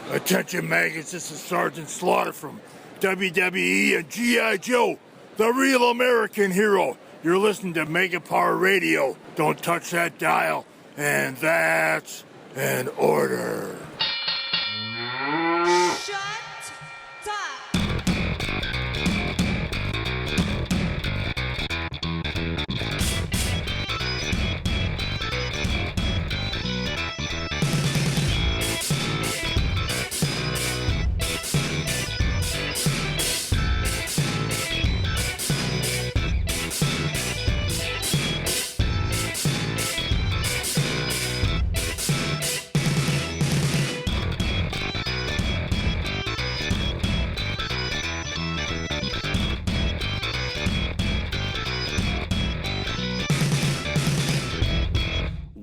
Attention maggots, this is Sergeant Slaughter from WWE and G.I. Joe, the real American hero. You're listening to Mega Power Radio. Don't touch that dial. And that's an order. Shut up.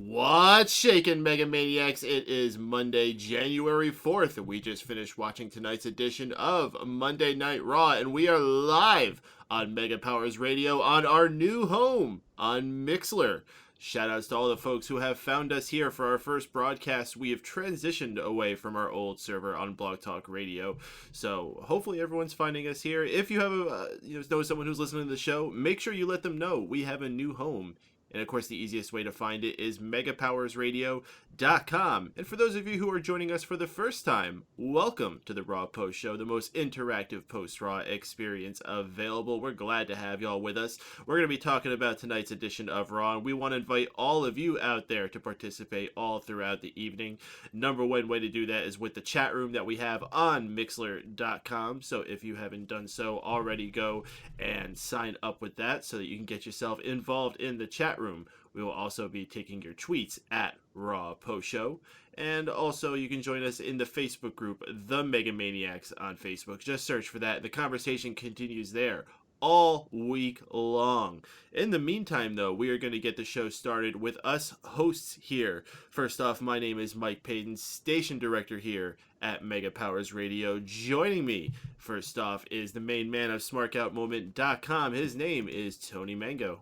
What's shaking, Mega Maniacs? It is Monday, January 4th, and we just finished watching tonight's edition of Monday Night Raw, and we are live on Mega Powers Radio on our new home on Mixlr. Shoutouts to all the folks who have found us here for our first broadcast. We have transitioned away from our old server on Blog Talk Radio, so hopefully everyone's finding us here. If you have know someone who's listening to the show, make sure you let them know we have a new home. And of course, the easiest way to find it is megapowersradio.com. And for those of you who are joining us for the first time, welcome to the Raw Post Show, the most interactive post-Raw experience available. We're glad to have y'all with us. We're going to be talking about tonight's edition of Raw, and we want to invite all of you out there to participate all throughout the evening. Number one way to do that is with the chat room that we have on Mixlr.com. So if you haven't done so already, go and sign up with that so that you can get yourself involved in the chat room. We will also be taking your tweets at Raw Post Show. And also you can join us in the Facebook group, The Mega Maniacs on Facebook. Just search for that. The conversation continues there all week long. In the meantime, though, we are going to get the show started with us hosts here. First off, my name is Mike Paden, station director here at Mega Powers Radio. Joining me, first off, is the main man of SmarkOutMoment.com. His name is Tony Mango.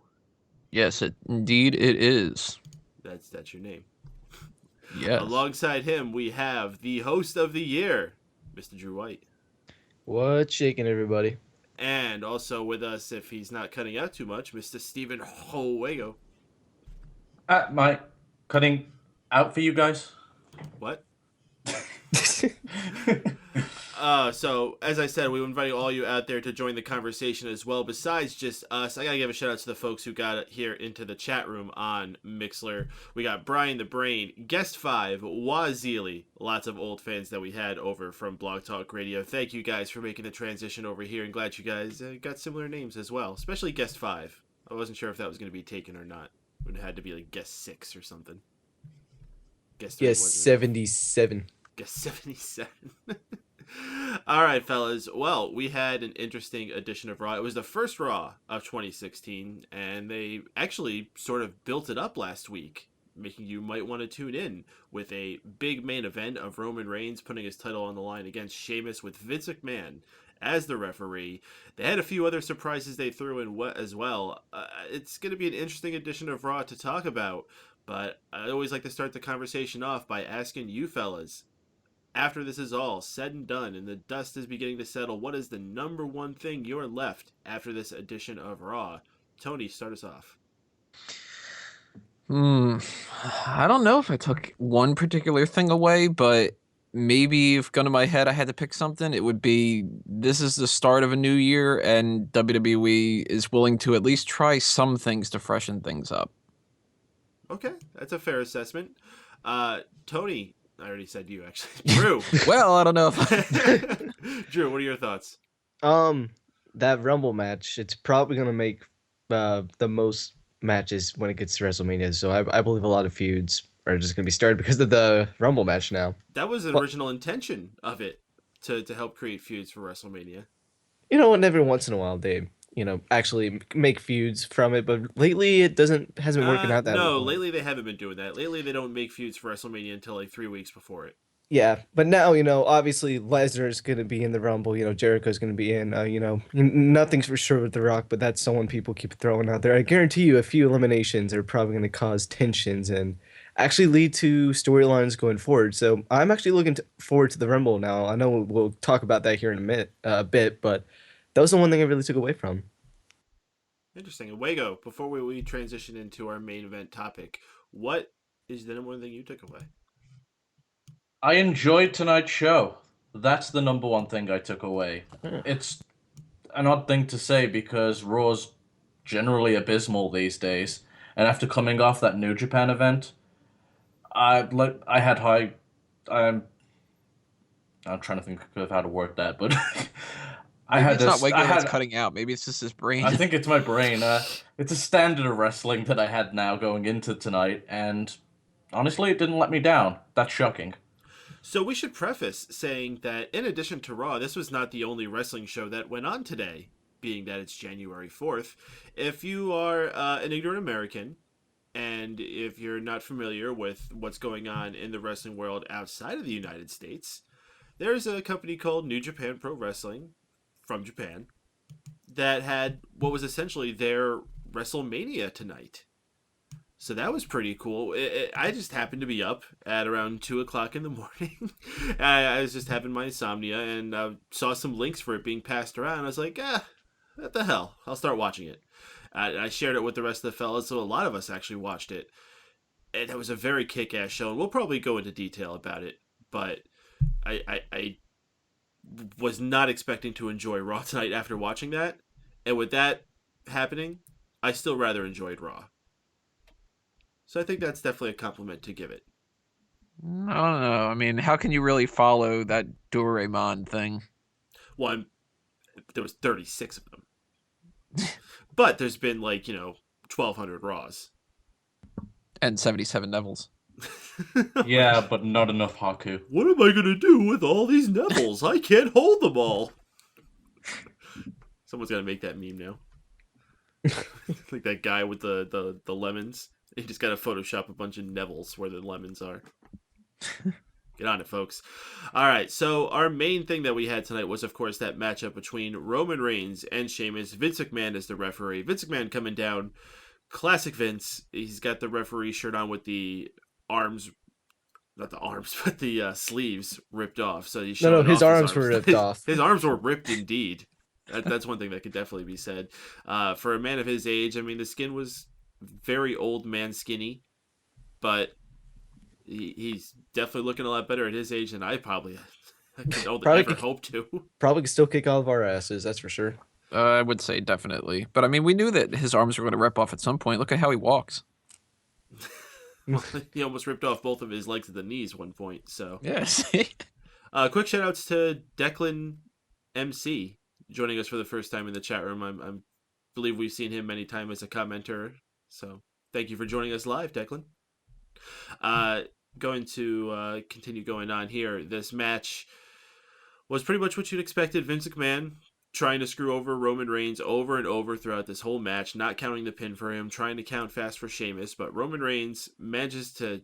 Yes, indeed it is. That's your name. Yes. Alongside him, we have the host of the year, Mr. Drew White. What's shaking, everybody? And also with us, if he's not cutting out too much, Mr. Stephen Wago. Am I cutting out for you guys? What? So, as I said, we invite all you out there to join the conversation as well. Besides just us, I gotta give a shout out to the folks who got here into the chat room on Mixlr. We got Brian the Brain, Guest 5, Wazili, lots of old fans that we had over from Blog Talk Radio. Thank you guys for making the transition over here, and glad you guys got similar names as well, especially Guest 5. I wasn't sure if that was going to be taken or not. It would have had to be like Guest 6 or something. Guest 77. Guest 77. All right, fellas. Well, we had an interesting edition of Raw. It was the first Raw of 2016, and they actually sort of built it up last week, making you might want to tune in with a big main event of Roman Reigns putting his title on the line against Sheamus with Vince McMahon as the referee. They had a few other surprises they threw in as well. It's going to be an interesting edition of Raw to talk about, but I always like to start the conversation off by asking you fellas, after this is all said and done and the dust is beginning to settle, what is the number one thing you're left after this edition of Raw? Tony, start us off. I don't know if I took one particular thing away, but maybe if gun to my head I had to pick something, it would be this is the start of a new year and WWE is willing to at least try some things to freshen things up. Okay, that's a fair assessment. Tony, I already said you, actually. Drew. Well, I don't know if Drew, what are your thoughts? That Rumble match, it's probably going to make the most matches when it gets to WrestleMania. So I believe a lot of feuds are just going to be started because of the Rumble match now. That was the original intention of it, to help create feuds for WrestleMania. You know, and every once in a while they, actually make feuds from it, but lately it hasn't been working out that way. No, lately they haven't been doing that. Lately they don't make feuds for WrestleMania until like 3 weeks before it. Yeah, but now, obviously Lesnar's going to be in the Rumble, Jericho's going to be in, nothing's for sure with The Rock, but that's someone people keep throwing out there. I guarantee you a few eliminations are probably going to cause tensions, and actually lead to storylines going forward. So I'm actually looking forward to the Rumble now. I know we'll talk about that here in a bit, but that was the one thing I really took away from. Interesting. And Wago, before we transition into our main event topic, what is the number one thing you took away? I enjoyed tonight's show. That's the number one thing I took away. It's an odd thing to say because Raw's generally abysmal these days, and after coming off that New Japan event, I had high. I'm trying to think of how to word that, but Maybe it's not Wago that's cutting out. Maybe it's just his brain. I think it's my brain. It's a standard of wrestling that I had now going into tonight, and honestly, it didn't let me down. That's shocking. So we should preface saying that in addition to Raw, this was not the only wrestling show that went on today, being that it's January 4th. If you are an ignorant American, and if you're not familiar with what's going on in the wrestling world outside of the United States, there's a company called New Japan Pro Wrestling from Japan that had what was essentially their WrestleMania tonight. So that was pretty cool. I just happened to be up at around 2 o'clock in the morning. I was just having my insomnia and saw some links for it being passed around. I was like, what the hell? I'll start watching it. I shared it with the rest of the fellas, so a lot of us actually watched it. And it was a very kick-ass show, and we'll probably go into detail about it. But I was not expecting to enjoy Raw tonight after watching that. And with that happening, I still rather enjoyed Raw. So I think that's definitely a compliment to give it. I don't know. I mean, how can you really follow that Doraemon thing? Well, there was 36 of them. But there's been 1,200 Raws. And 77 Nevilles. Yeah, but not enough Haku. What am I going to do with all these Nevilles? I can't hold them all. Someone's got to make that meme now. Like that guy with the lemons. He just got to Photoshop a bunch of Nevilles where the lemons are. Get on it, folks. All right, so our main thing that we had tonight was, of course, that matchup between Roman Reigns and Sheamus. Vince McMahon is the referee. Vince McMahon coming down. Classic Vince. He's got the referee shirt on with the arms, not the arms, but the sleeves ripped off. So he's showing his off arms were ripped off. His arms were ripped indeed. That's one thing that could definitely be said. For a man of his age, I mean, the skin was very old man skinny, but he's definitely looking a lot better at his age than I probably ever hope to. Probably could still kick all of our asses, that's for sure. I would say definitely. But I mean, we knew that his arms were going to rip off at some point. Look at how he walks. He almost ripped off both of his legs at the knees one point. So yes. Quick shout outs to Declan MC joining us for the first time in the chat room. I believe we've seen him many times as a commenter. So thank you for joining us live, Declan. Going to continue going on here. This match was pretty much what you'd expected. Vince McMahon trying to screw over Roman Reigns over and over throughout this whole match, not counting the pin for him, trying to count fast for Sheamus, but Roman Reigns manages to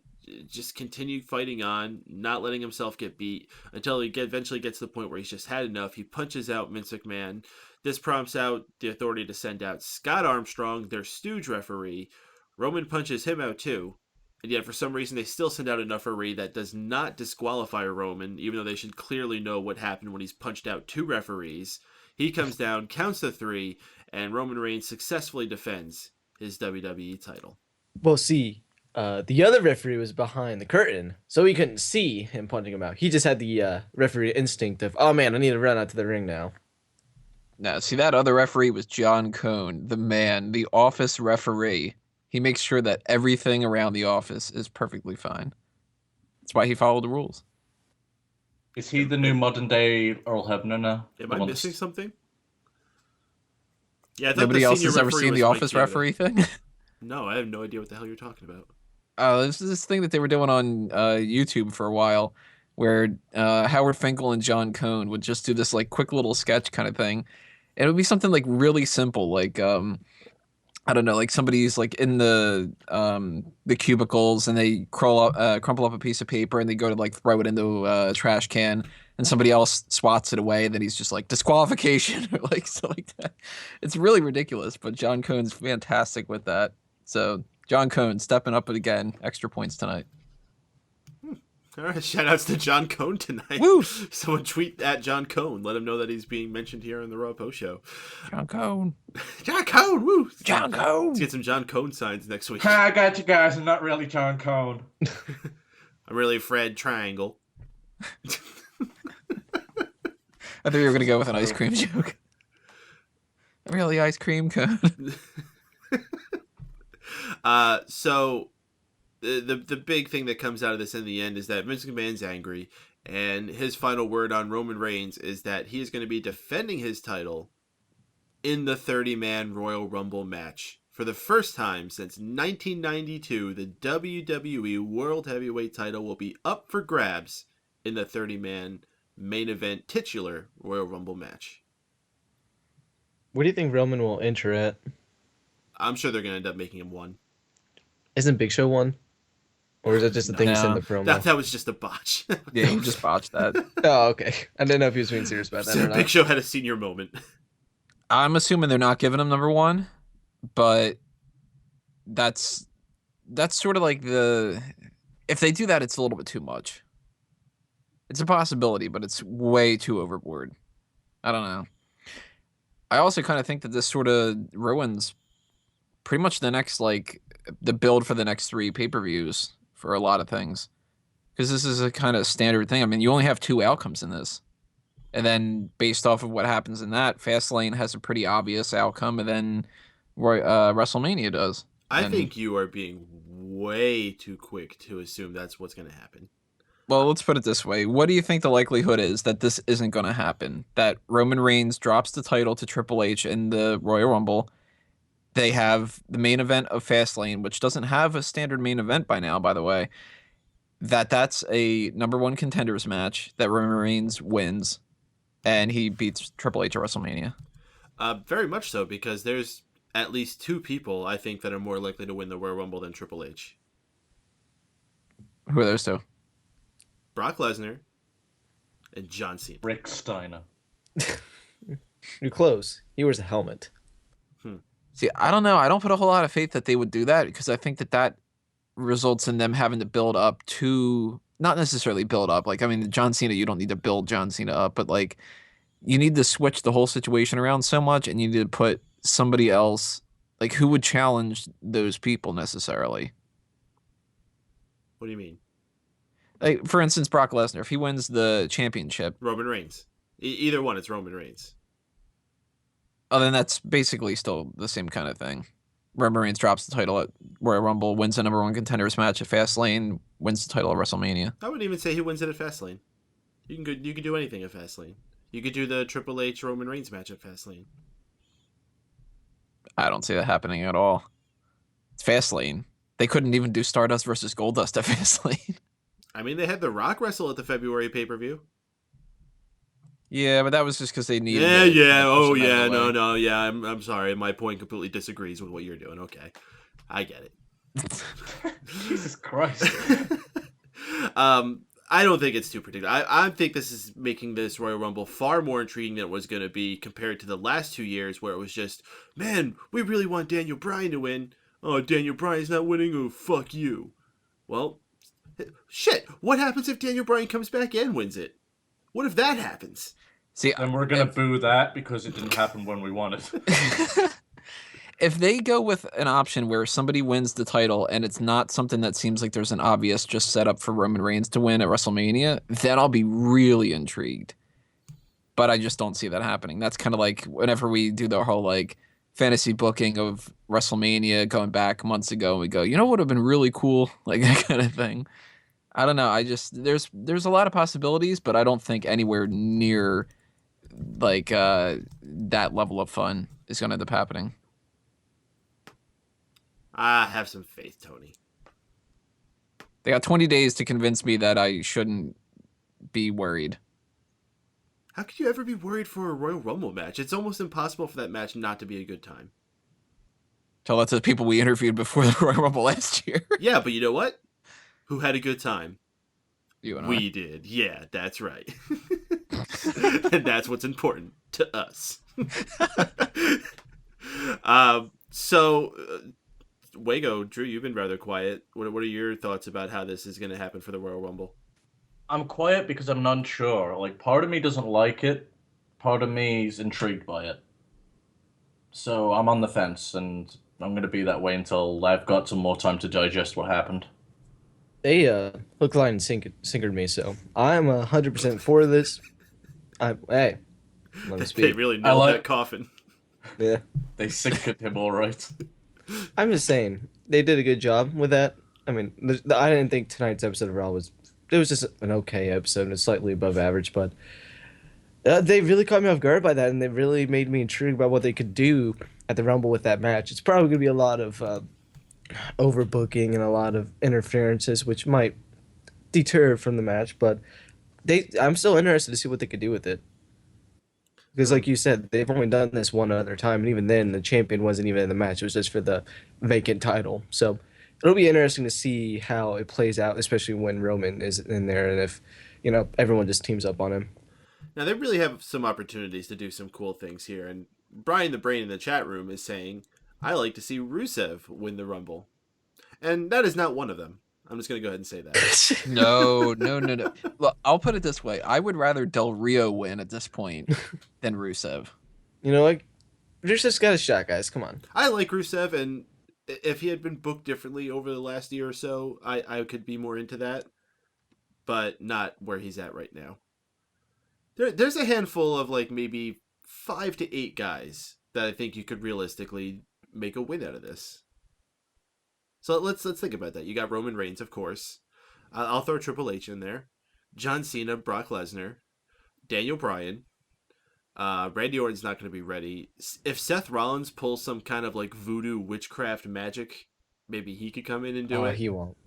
just continue fighting on, not letting himself get beat until he eventually gets to the point where he's just had enough. He punches out Vince McMahon. This prompts out the Authority to send out Scott Armstrong, their stooge referee. Roman punches him out too. And yet, for some reason, they still send out enough referee that does not disqualify Roman, even though they should clearly know what happened when he's punched out two referees. He comes down, counts to 3, and Roman Reigns successfully defends his WWE title. Well, see, the other referee was behind the curtain, so he couldn't see him punching him out. He just had the referee instinct of, oh man, I need to run out to the ring now. Now, see, that other referee was John Cone, the man, the office referee. He makes sure that everything around the office is perfectly fine. That's why he followed the rules. Is he the new modern day Earl Hebner now? Am I missing something? Yeah, nobody else has ever seen the office referee thing? No, I have no idea what the hell you're talking about. This is this thing that they were doing on YouTube for a while, where Howard Finkel and John Cone would just do this like quick little sketch kind of thing. And it would be something like really simple, like I don't know, like somebody's like in the cubicles and they crumple up a piece of paper and they go to like throw it into a trash can and somebody else swats it away. And then he's just like disqualification or like so like that. It's really ridiculous, but John Cone's fantastic with that. So John Cone stepping up again. Extra points tonight. All right, shout-outs to John Cone tonight. Woo! Someone tweet at John Cone. Let him know that he's being mentioned here on the Raw Post Show. John Cone. John Cone, woo! John Cone! Let's get some John Cone signs next week. I got you guys. I'm not really John Cone. I'm really Fred Triangle. I thought you were going to go with an ice cream joke. Really ice cream cone. So the big thing that comes out of this in the end is that Vince McMahon's angry, and his final word on Roman Reigns is that he is going to be defending his title in the 30-man Royal Rumble match. For the first time since 1992, the WWE World Heavyweight title will be up for grabs in the 30-man main event titular Royal Rumble match. What do you think Roman will enter at? I'm sure they're going to end up making him one. Isn't Big Show one? Or is that just the thing you said in the promo? That was just a botch. Yeah, you just botched that. Oh, okay. I didn't know if he was being serious about that or not. Big Show had a senior moment. I'm assuming they're not giving him number one, but that's sort of like if they do that, it's a little bit too much. It's a possibility, but it's way too overboard. I don't know. I also kind of think that this sort of ruins pretty much the next, the build for the next 3 pay-per-views for a lot of things. Because this is a kind of standard thing. I mean, you only have 2 outcomes in this. And then based off of what happens in that, Fastlane has a pretty obvious outcome, and then WrestleMania does. I think you are being way too quick to assume that's what's going to happen. Well, let's put it this way. What do you think the likelihood is that this isn't going to happen? That Roman Reigns drops the title to Triple H in the Royal Rumble. They have the main event of Fastlane, which doesn't have a standard main event by now, by the way. That's a number 1 contenders match that Roman Reigns wins, and he beats Triple H at WrestleMania. Very much so, because there's at least 2 people, I think, that are more likely to win the Royal Rumble than Triple H. Who are those 2? Brock Lesnar and John Cena. Rick Steiner. You're close. He wears a helmet. See, I don't know. I don't put a whole lot of faith that they would do that, because I think that results in them having to build up to, not necessarily build up. John Cena, you don't need to build John Cena up, but you need to switch the whole situation around so much, and you need to put somebody else, who would challenge those people necessarily. What do you mean? For instance, Brock Lesnar, if he wins the championship. Roman Reigns. Either one, it's Roman Reigns. Oh, then that's basically still the same kind of thing. Roman Reigns drops the title at Royal Rumble, wins the number 1 contenders match at Fastlane, wins the title at WrestleMania. I wouldn't even say he wins it at Fastlane. You can do anything at Fastlane. You could do the Triple H Roman Reigns match at Fastlane. I don't see that happening at all. It's Fastlane. They couldn't even do Stardust versus Goldust at Fastlane. I mean, they had The Rock wrestle at the February pay-per-view. Yeah, but that was just because they needed I'm sorry. My point completely disagrees with what you're doing. Okay. I get it. Jesus Christ. I don't think it's too predictable. I think this is making this Royal Rumble far more intriguing than it was going to be compared to the last 2 years, where it was just, man, we really want Daniel Bryan to win. Oh, Daniel Bryan's not winning. Oh, fuck you. Well, shit. What happens if Daniel Bryan comes back and wins it? What if that happens? See, then we're going to boo that because it didn't happen when we wanted. If they go with an option where somebody wins the title and it's not something that seems like there's an obvious just setup for Roman Reigns to win at WrestleMania, then I'll be really intrigued. But I just don't see that happening. That's kind of like whenever we do the whole fantasy booking of WrestleMania going back months ago, and we go, what would have been really cool? That kind of thing. I don't know. There's a lot of possibilities, but I don't think anywhere near that level of fun is going to end up happening. I have some faith, Tony. They got 20 days to convince me that I shouldn't be worried. How could you ever be worried for a Royal Rumble match? It's almost impossible for that match not to be a good time. Tell that to the people we interviewed before the Royal Rumble last year. Yeah, but you know what? Who had a good time? You and we did. Yeah, that's right. And that's what's important to us. Wago, Drew, you've been rather quiet. What are your thoughts about how this is going to happen for the Royal Rumble? I'm quiet because I'm not sure. Like, part of me doesn't like it, part of me is intrigued by it. So I'm on the fence, and I'm going to be that way until I've got some more time to digest what happened. They hook, line, and sinkered me, so I'm 100% for this. Hey, let me They speak. really nailed that coffin. Yeah, They sinkered him all right. I'm just saying they did a good job with that. I mean, I didn't think tonight's episode of Raw was. It was just an okay episode, and it's slightly above average, but they really caught me off guard by that, and they really made me intrigued by what they could do at the Rumble with that match. It's probably going to be a lot of overbooking and a lot of interferences, which might deter from the match, but I'm still interested to see what they could do with it. Because, like you said, they've only done this one other time, and even then, the champion wasn't even in the match. It was just for the vacant title. So it'll be interesting to see how it plays out, especially when Roman is in there, and if everyone just teams up on him. Now, they really have some opportunities to do some cool things here, and Brian the Brain in the chat room is saying, I like to see Rusev win the Rumble. And that is not one of them. I'm just going to go ahead and say that. No. Look, I'll put it this way. I would rather Del Rio win at this point than Rusev. You know, like, Rusev's got a shot, guys. Come on. I like Rusev, and if he had been booked differently over the last year or so, I could be more into that. But not where he's at right now. There's a handful of, like, maybe 5 to 8 guys that I think you could realistically make a win out of this. So let's think about that. You got Roman Reigns, of course. I'll throw Triple H in there. John Cena, Brock Lesnar, Daniel Bryan. Randy Orton's not going to be ready. If Seth Rollins pulls some kind of like voodoo witchcraft magic, maybe he could come in and do it. He won't.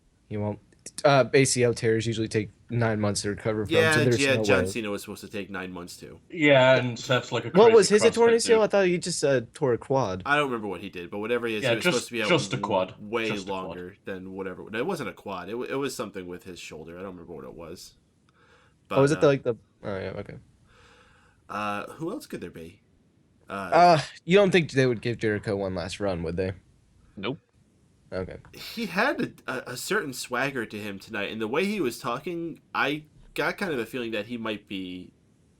ACL tears usually take 9 months to recover from. Yeah, so there's no John way. Cena was supposed to take 9 months too. Yeah, and Seth's like a What crazy was his CrossFit torn ACL? I dude. thought he just tore a quad. I don't remember what he did, but whatever he is, Yeah, he was supposed to be out just a quad. way Just a quad. longer than whatever. No, it wasn't a quad. It was something with his shoulder. I don't remember what it was. But, Was it the Oh yeah, okay. Who else could there be? You don't think they would give Jericho one last run, would they? Nope. Okay. He had a certain swagger to him tonight, and the way he was talking, I got kind of a feeling that he might be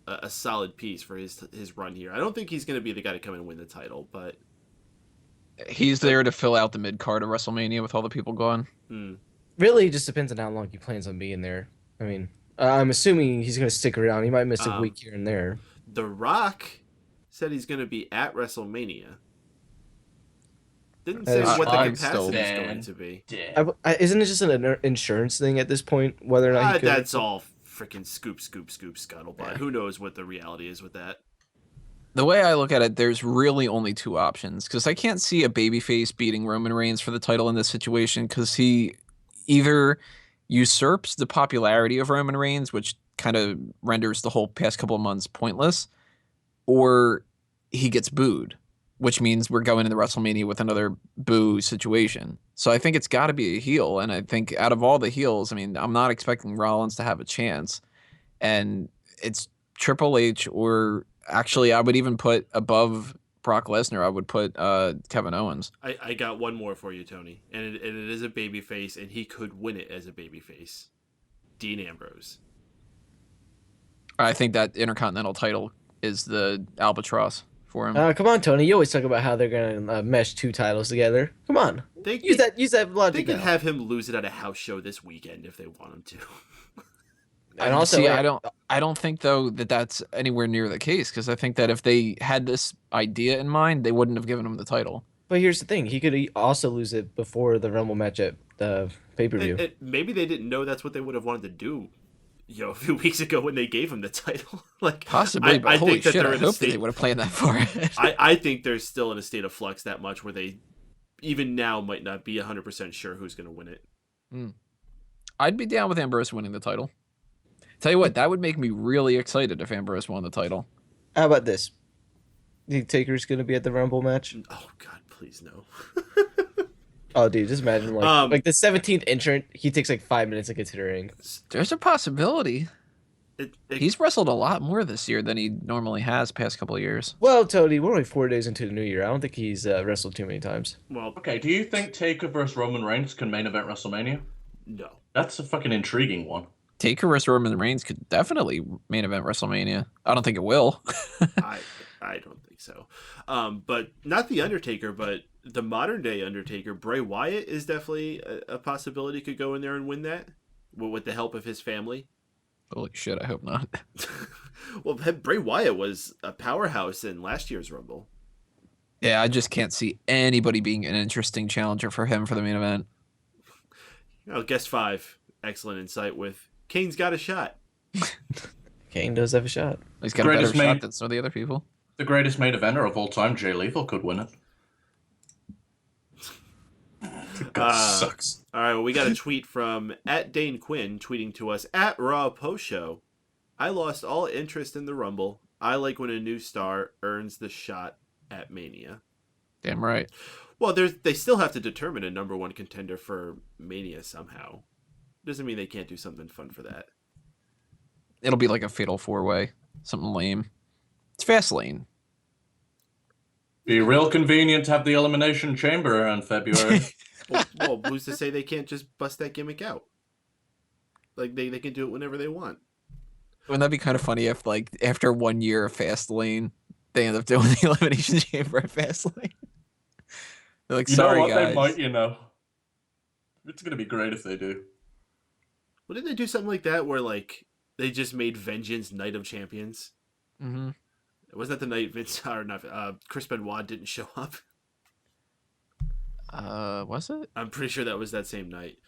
a solid piece for his run here. I don't think he's going to be the guy to come and win the title, but He's there to fill out the mid card of WrestleMania with all the people gone. Really, it just depends on how long he plans on being there. I mean, I'm assuming he's going to stick around. He might miss a week here and there. The Rock said he's going to be at WrestleMania. Didn't say what the capacity is going to be. Isn't it just an insurance thing at this point? Whether or not he could... That's all freaking scoop, scuttlebutt. Yeah. Who knows what the reality is with that? The way I look at it, there's really only 2 options, because I can't see a babyface beating Roman Reigns for the title in this situation, because he either usurps the popularity of Roman Reigns, which kind of renders the whole past couple of months pointless, or he gets booed, which means we're going into WrestleMania with another boo situation. So I think it's got to be a heel, and I think out of all the heels, I mean, I'm not expecting Rollins to have a chance, and it's Triple H, or actually I would even put above Brock Lesnar, I would put Kevin Owens. I got one more for you, Tony, and it is a babyface, and he could win it as a babyface. Dean Ambrose. I think that Intercontinental title is the albatross for him. Come on, Tony. You always talk about how they're going to mesh 2 titles together. Come on. Use that logic. They could have him lose it at a house show this weekend if they want him to. And also, see, I don't think though that that's anywhere near the case, because I think that if they had this idea in mind, they wouldn't have given him the title. But here's the thing: he could also lose it before the Rumble match at the pay-per-view. Maybe they didn't know that's what they would have wanted to do. A few weeks ago when they gave him the title, like possibly, but holy shit, I hope that they would have planned that far. I think they're still in a state of flux that much where they, even now, might not be 100% sure who's going to win it. I'd be down with Ambrose winning the title. Tell you what, that would make me really excited if Ambrose won the title. How about this? Do you think Taker's going to be at the Rumble match? Oh God, please no. Oh, dude, just imagine like the 17th entrant. He takes like 5 minutes to get to the ring. There's a possibility. He's wrestled a lot more this year than he normally has past couple of years. Well, Tony, we're only 4 days into the new year. I don't think he's wrestled too many times. well, Okay, do you think Taker versus Roman Reigns can main event WrestleMania? no. That's a fucking intriguing one. Taker versus Roman Reigns could definitely main event WrestleMania. I don't think it will. I don't think so. But not the Undertaker, but the modern day Undertaker, Bray Wyatt, is definitely a possibility. Could go in there and win that with the help of his family. Holy shit, I hope not. Well, Bray Wyatt was a powerhouse in last year's Rumble. Yeah, I just can't see anybody being an interesting challenger for him for the main event. Guest 5, excellent insight with Kane's got a shot. Kane does have a shot. He's got a better shot than some of the other people. The greatest main eventer of all time, Jay Lethal, could win it. Sucks. All right, well, we got a tweet from @Dane Quinn tweeting to us @Raw Post Show. I lost all interest in the Rumble. I like when a new star earns the shot at Mania. Damn right. Well, they still have to determine a number one contender for Mania somehow. Doesn't mean they can't do something fun for that. It'll be like a fatal 4-way. Something lame. It's Fastlane. Be real convenient to have the Elimination Chamber in February. well, who's to say they can't just bust that gimmick out? Like, they can do it whenever they want. Wouldn't that be kind of funny if, like, after 1 year of Fastlane, they end up doing the Elimination Chamber at Fastlane? They're like, sorry, you know what? guys. They might, you know. It's going to be great if they do. Well, didn't they do something like that where, like, they just made Vengeance Night of Champions? Mm-hmm. Wasn't that the night Chris Benoit didn't show up? Was it? I'm pretty sure that was that same night.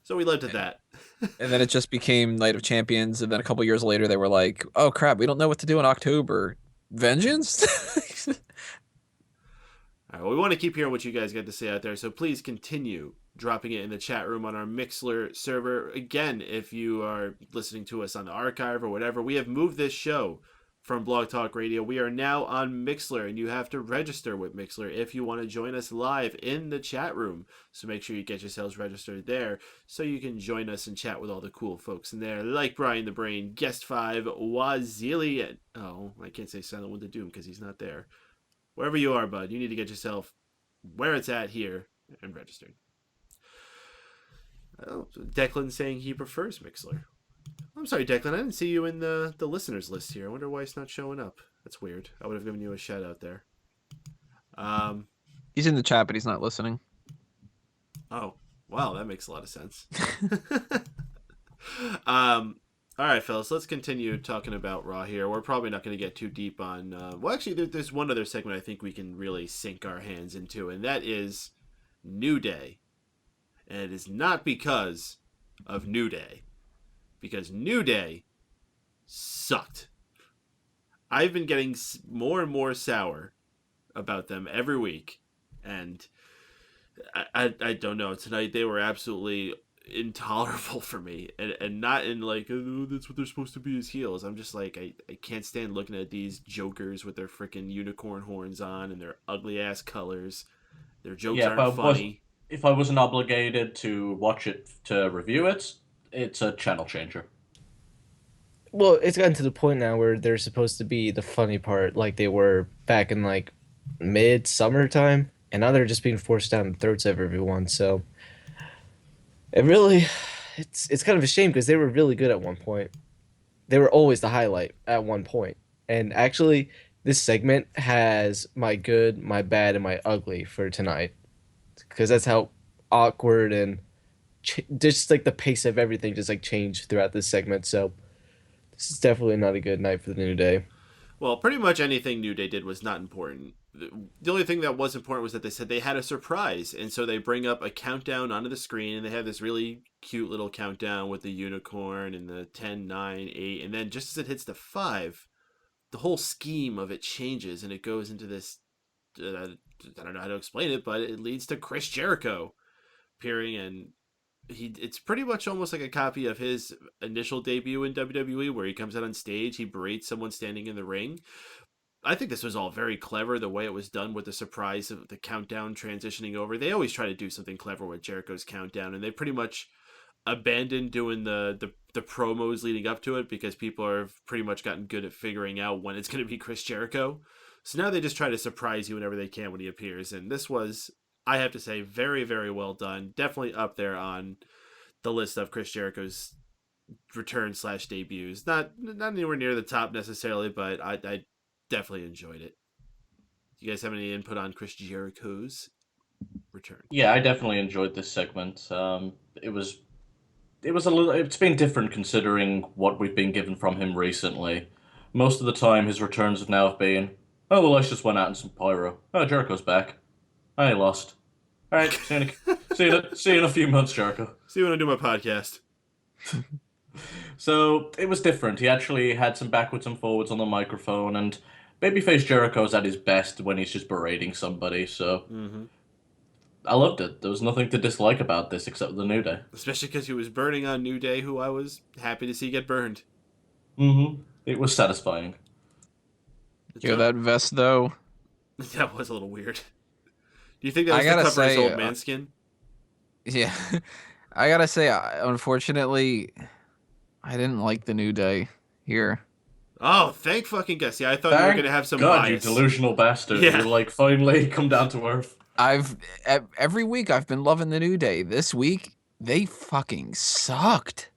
So we left at that. And then it just became Night of Champions, and then a couple years later they were like, oh crap, we don't know what to do in October. Vengeance? All right, well, we want to keep hearing what you guys got to say out there, so please continue dropping it in the chat room on our Mixlr server. Again, if you are listening to us on the archive or whatever, we have moved this show from Blog Talk Radio. We are now on Mixlr, and you have to register with Mixlr if you want to join us live in the chat room. So make sure you get yourselves registered there so you can join us and chat with all the cool folks in there, like Brian the Brain, Guest 5, Wazili, and I can't say Silent One to Doom because he's not there. Wherever you are, bud, you need to get yourself where it's at here and registered. Oh, Declan's saying he prefers Mixlr. I'm sorry, Declan. I didn't see you in the listeners list here. I wonder why it's not showing up. That's weird. I would have given you a shout out there. He's in the chat, but he's not listening. Oh, wow. That makes a lot of sense. All right, fellas. Let's continue talking about Raw here. We're probably not going to get too deep on... well, actually, there's one other segment I think we can really sink our hands into, and that is New Day. And it is not because of New Day. Because New Day sucked. I've been getting more and more sour about them every week. And I don't know. Tonight they were absolutely intolerable for me. And not in like, oh, that's what they're supposed to be as heels. I'm just like, I can't stand looking at these jokers with their freaking unicorn horns on and their ugly ass colors. Their jokes aren't funny. If I wasn't obligated to watch it to review it, it's a channel changer. Well, it's gotten to the point now where they're supposed to be the funny part, like they were back in like mid-summertime, and now they're just being forced down the throats of everyone. So it really, it's kind of a shame because they were really good at one point. They were always the highlight at one point. And actually, this segment has my good, my bad, and my ugly for tonight, because that's how awkward and just like the pace of everything just like changed throughout this segment. So this is definitely not a good night for the New Day. Well, pretty much anything New Day did was not important. The only thing that was important was that they said they had a surprise, and so they bring up a countdown onto the screen, and they have this really cute little countdown with the unicorn and the 10, 9, 8, and then just as it hits the 5, the whole scheme of it changes, and it goes into this, I don't know how to explain it, but it leads to Chris Jericho appearing, and it's pretty much almost like a copy of his initial debut in WWE, where he comes out on stage, he berates someone standing in the ring. I think this was all very clever, the way it was done with the surprise of the countdown transitioning over. They always try to do something clever with Jericho's countdown, and they pretty much abandoned doing the promos leading up to it because people are pretty much gotten good at figuring out when it's going to be Chris Jericho. So now they just try to surprise you whenever they can when he appears. And this was, I have to say, very, very well done. Definitely up there on the list of Chris Jericho's return / debuts. Not anywhere near the top necessarily, but I definitely enjoyed it. Do you guys have any input on Chris Jericho's return? Yeah, I definitely enjoyed this segment. It's been different considering what we've been given from him recently. Most of the time, his returns have now been, oh, the lights just went out in some pyro. Oh, Jericho's back. I lost. All right, see you in a few months, Jericho. See you when I do my podcast. So it was different. He actually had some backwards and forwards on the microphone, and babyface Jericho's at his best when he's just berating somebody. So I loved it. There was nothing to dislike about this except the New Day. Especially because he was burning on New Day, who I was happy to see get burned. It was satisfying. Yo, that vest though. That was a little weird. Do you think that was I to gotta cover his say, old man skin? Yeah, I gotta say, unfortunately, I didn't like the New Day here. Oh, thank fucking God. See, I thought you were going to have some God, bias. you delusional bastard. Yeah. You're like, finally come down to earth. Every week I've been loving the New Day. This week they fucking sucked.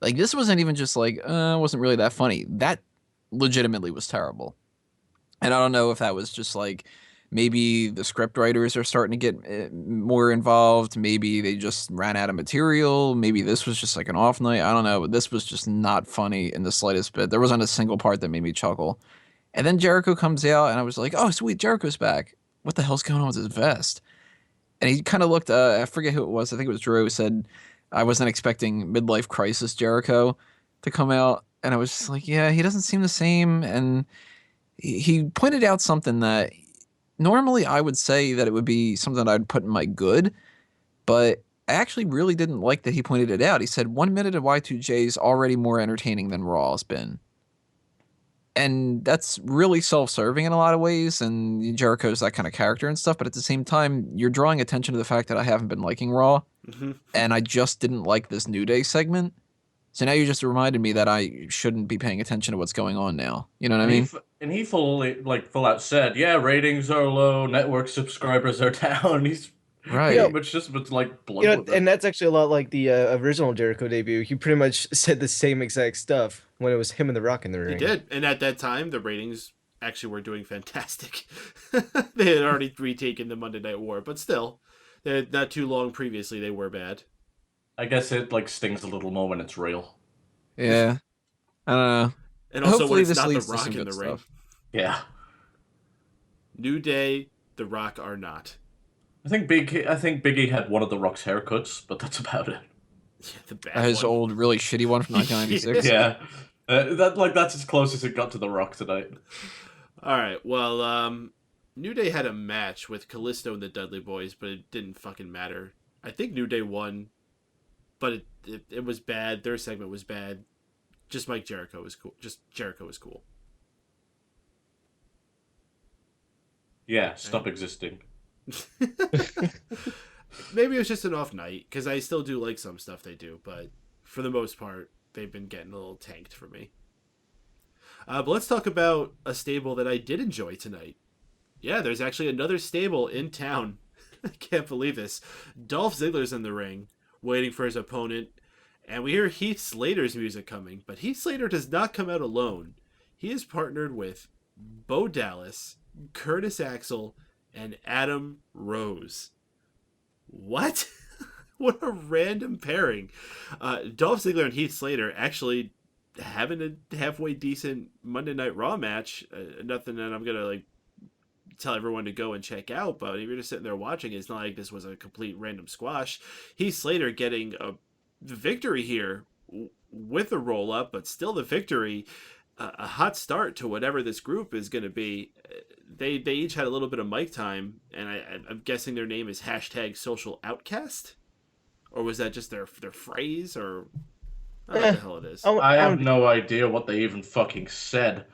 Like, this wasn't even just like, wasn't really that funny. That legitimately was terrible. And I don't know if that was just like, maybe the script writers are starting to get more involved. Maybe they just ran out of material. Maybe this was just like an off night. I don't know. But this was just not funny in the slightest bit. There wasn't a single part that made me chuckle. And then Jericho comes out, and I was like, oh, sweet, Jericho's back. What the hell's going on with his vest? And he kind of looked, I forget who it was. I think it was Drew who said, I wasn't expecting midlife crisis Jericho to come out. And I was just like, yeah, he doesn't seem the same. And he pointed out something that normally I would say that it would be something that I'd put in my good, but I actually really didn't like that he pointed it out. He said 1 minute of Y2J is already more entertaining than Raw has been. And that's really self-serving in a lot of ways, and Jericho's that kind of character and stuff, but at the same time, you're drawing attention to the fact that I haven't been liking Raw, and I just didn't like this New Day segment. So now you just reminded me that I shouldn't be paying attention to what's going on now. You know what I mean? And he full out said, yeah, ratings are low, network subscribers are down. He's right. Yeah, but like blunt. And that's actually a lot like the original Jericho debut. He pretty much said the same exact stuff when it was him and The Rock in the ring. He did, and at that time, the ratings actually were doing fantastic. They had already retaken the Monday Night War, but still, not too long previously, they were bad. I guess it stings a little more when it's real. Yeah. I don't know. And also Hopefully when it's this not leads The to Rock some in the good ring. stuff. Yeah. New Day, The Rock are not. I think Biggie had one of The Rock's haircuts, but that's about it. Yeah, the bad His one. old, really shitty one from 1996. Yeah. That's as close as it got to The Rock tonight. All right, well, New Day had a match with Kalisto and the Dudley Boys, but it didn't fucking matter. I think New Day won, but it was bad. Their segment was bad. Just Jericho was cool. Jericho was cool. Yeah, stop existing. Maybe it was just an off night, because I still do like some stuff they do, but for the most part, they've been getting a little tanked for me. But let's talk about a stable that I did enjoy tonight. Yeah, there's actually another stable in town. I can't believe this. Dolph Ziggler's in the ring, waiting for his opponent, and we hear Heath Slater's music coming, but Heath Slater does not come out alone. He is partnered with Bo Dallas, Curtis Axel, and Adam Rose. What? What a random pairing. Dolph Ziggler and Heath Slater actually having a halfway decent Monday Night Raw match. Nothing that I'm going to tell everyone to go and check out, but if you're just sitting there watching, it's not like this was a complete random squash. Heath Slater getting the victory here with a roll up, but still the victory. A hot start to whatever this group is going to be. They each had a little bit of mic time, and I'm guessing their name is hashtag Social Outcast, or was that just their phrase, or I don't know what the hell it is. I have no idea what they even fucking said.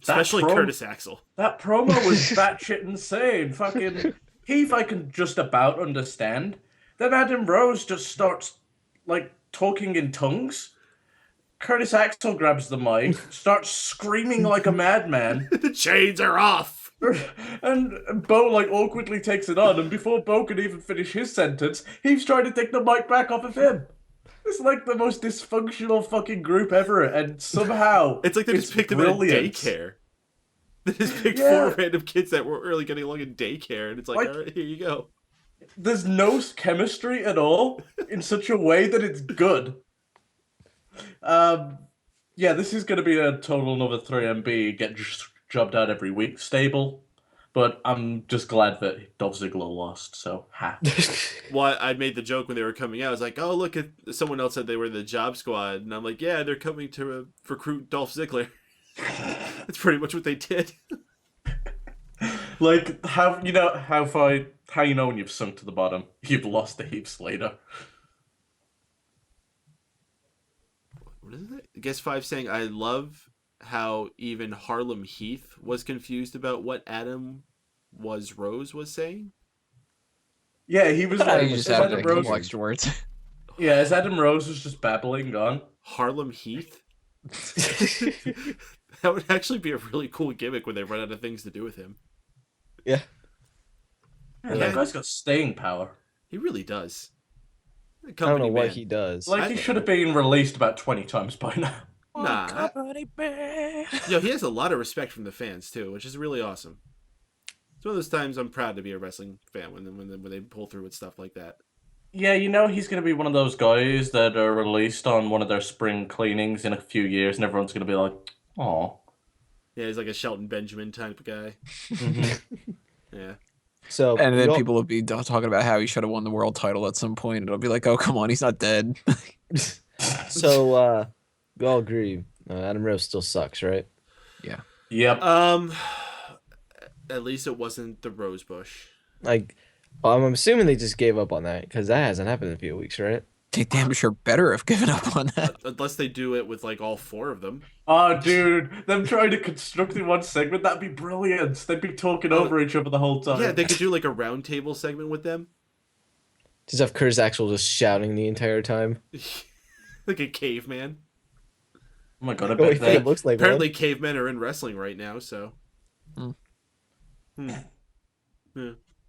Especially Curtis Axel. That promo was batshit insane. Fucking Heath, I can just about understand. Then Adam Rose just starts like talking in tongues. Curtis Axel grabs the mic, starts screaming like a madman. The chains are off. And Bo like awkwardly takes it on, and before Bo can even finish his sentence, he's trying to take the mic back off of him. It's like the most dysfunctional fucking group ever, and somehow It's like they just picked them in daycare. They just picked 4 random kids that weren't really getting along in daycare, and it's like, all right, here you go. There's no chemistry at all in such a way that it's good. Yeah, this is going to be a total another 3MB, get jobbed out every week stable. But I'm just glad that Dolph Ziggler lost, so ha. Well, I made the joke when they were coming out. I was like, oh, look, someone else said they were the job squad. And I'm like, yeah, they're coming to recruit Dolph Ziggler. That's pretty much what they did. Like, how you know when you've sunk to the bottom? You've lost to Heath Slater. What is it? Guess 5 saying, I love how even Harlem Heath was confused about what Rose was saying. Yeah, he was like, you just added a couple extra words. Yeah, as Adam Rose was just babbling on. Harlem Heath? That would actually be a really cool gimmick when they run out of things to do with him. Yeah. Man, that guy's got staying power. He really does. I don't know what he does. Like, he should have been released about 20 times by now. Nah. Yo, he has a lot of respect from the fans, too, which is really awesome. It's one of those times I'm proud to be a wrestling fan when they pull through with stuff like that. Yeah, you know he's going to be one of those guys that are released on one of their spring cleanings in a few years, and everyone's going to be like, "Aw." Yeah, he's like a Shelton Benjamin type of guy. Mm-hmm. Yeah. So, and then people will be talking about how he should have won the world title at some point. It'll be like, oh, come on, he's not dead. So, we all agree. Adam Rose still sucks, right? Yeah. Yep. At least it wasn't the Rose Bush. Like, I'm assuming they just gave up on that because that hasn't happened in a few weeks, right? They damn sure better have given up on that. Unless they do it with like all 4 of them. Oh, dude, them trying to construct in one segment, that'd be brilliant. They'd be talking over each other the whole time. Yeah, they could do like a round table segment with them. Just have Curtis Axel just shouting the entire time. Like a caveman. Oh my god, I Oh, bet that. it looks like Apparently cavemen are in wrestling right now, so. Yeah.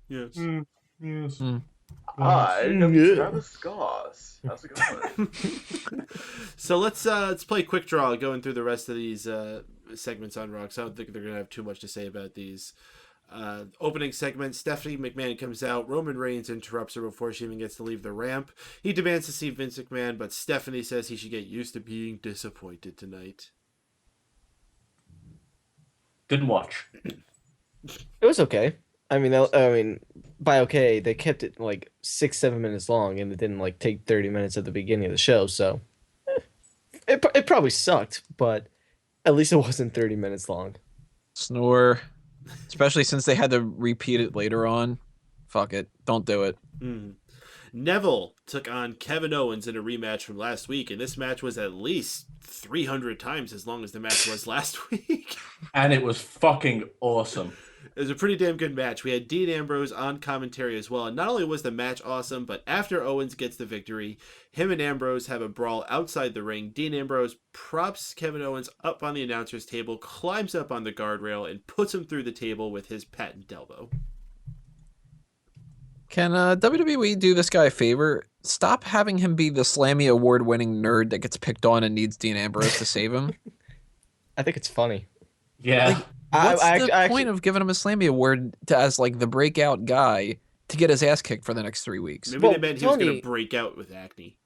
Yes. Yes. Hi, Travis Scott. How's it going? So let's play quick draw going through the rest of these segments on Raw, because I don't think they're going to have too much to say about these. Opening segment, Stephanie McMahon comes out. Roman Reigns interrupts her before she even gets to leave the ramp. He demands to see Vince McMahon, but Stephanie says he should get used to being disappointed tonight. Didn't watch. It was okay. I mean, by okay, they kept it like 6-7 minutes long, and it didn't like take 30 minutes at the beginning of the show. So it probably sucked, but at least it wasn't 30 minutes long. Snore. Especially since they had to repeat it later on. Fuck it. Don't do it. Neville took on Kevin Owens in a rematch from last week, and this match was at least 300 times as long as the match was last week. And it was fucking awesome. It was a pretty damn good match. We had Dean Ambrose on commentary as well. And not only was the match awesome, but after Owens gets the victory, him and Ambrose have a brawl outside the ring. Dean Ambrose props Kevin Owens up on the announcer's table, climbs up on the guardrail, and puts him through the table with his patent elbow. Can WWE do this guy a favor? Stop having him be the Slammy award-winning nerd that gets picked on and needs Dean Ambrose to save him. I think it's funny. Yeah. What's the point of giving him a Slammy award as like the breakout guy to get his ass kicked for the next 3 weeks? Maybe they meant he was going to break out with acne.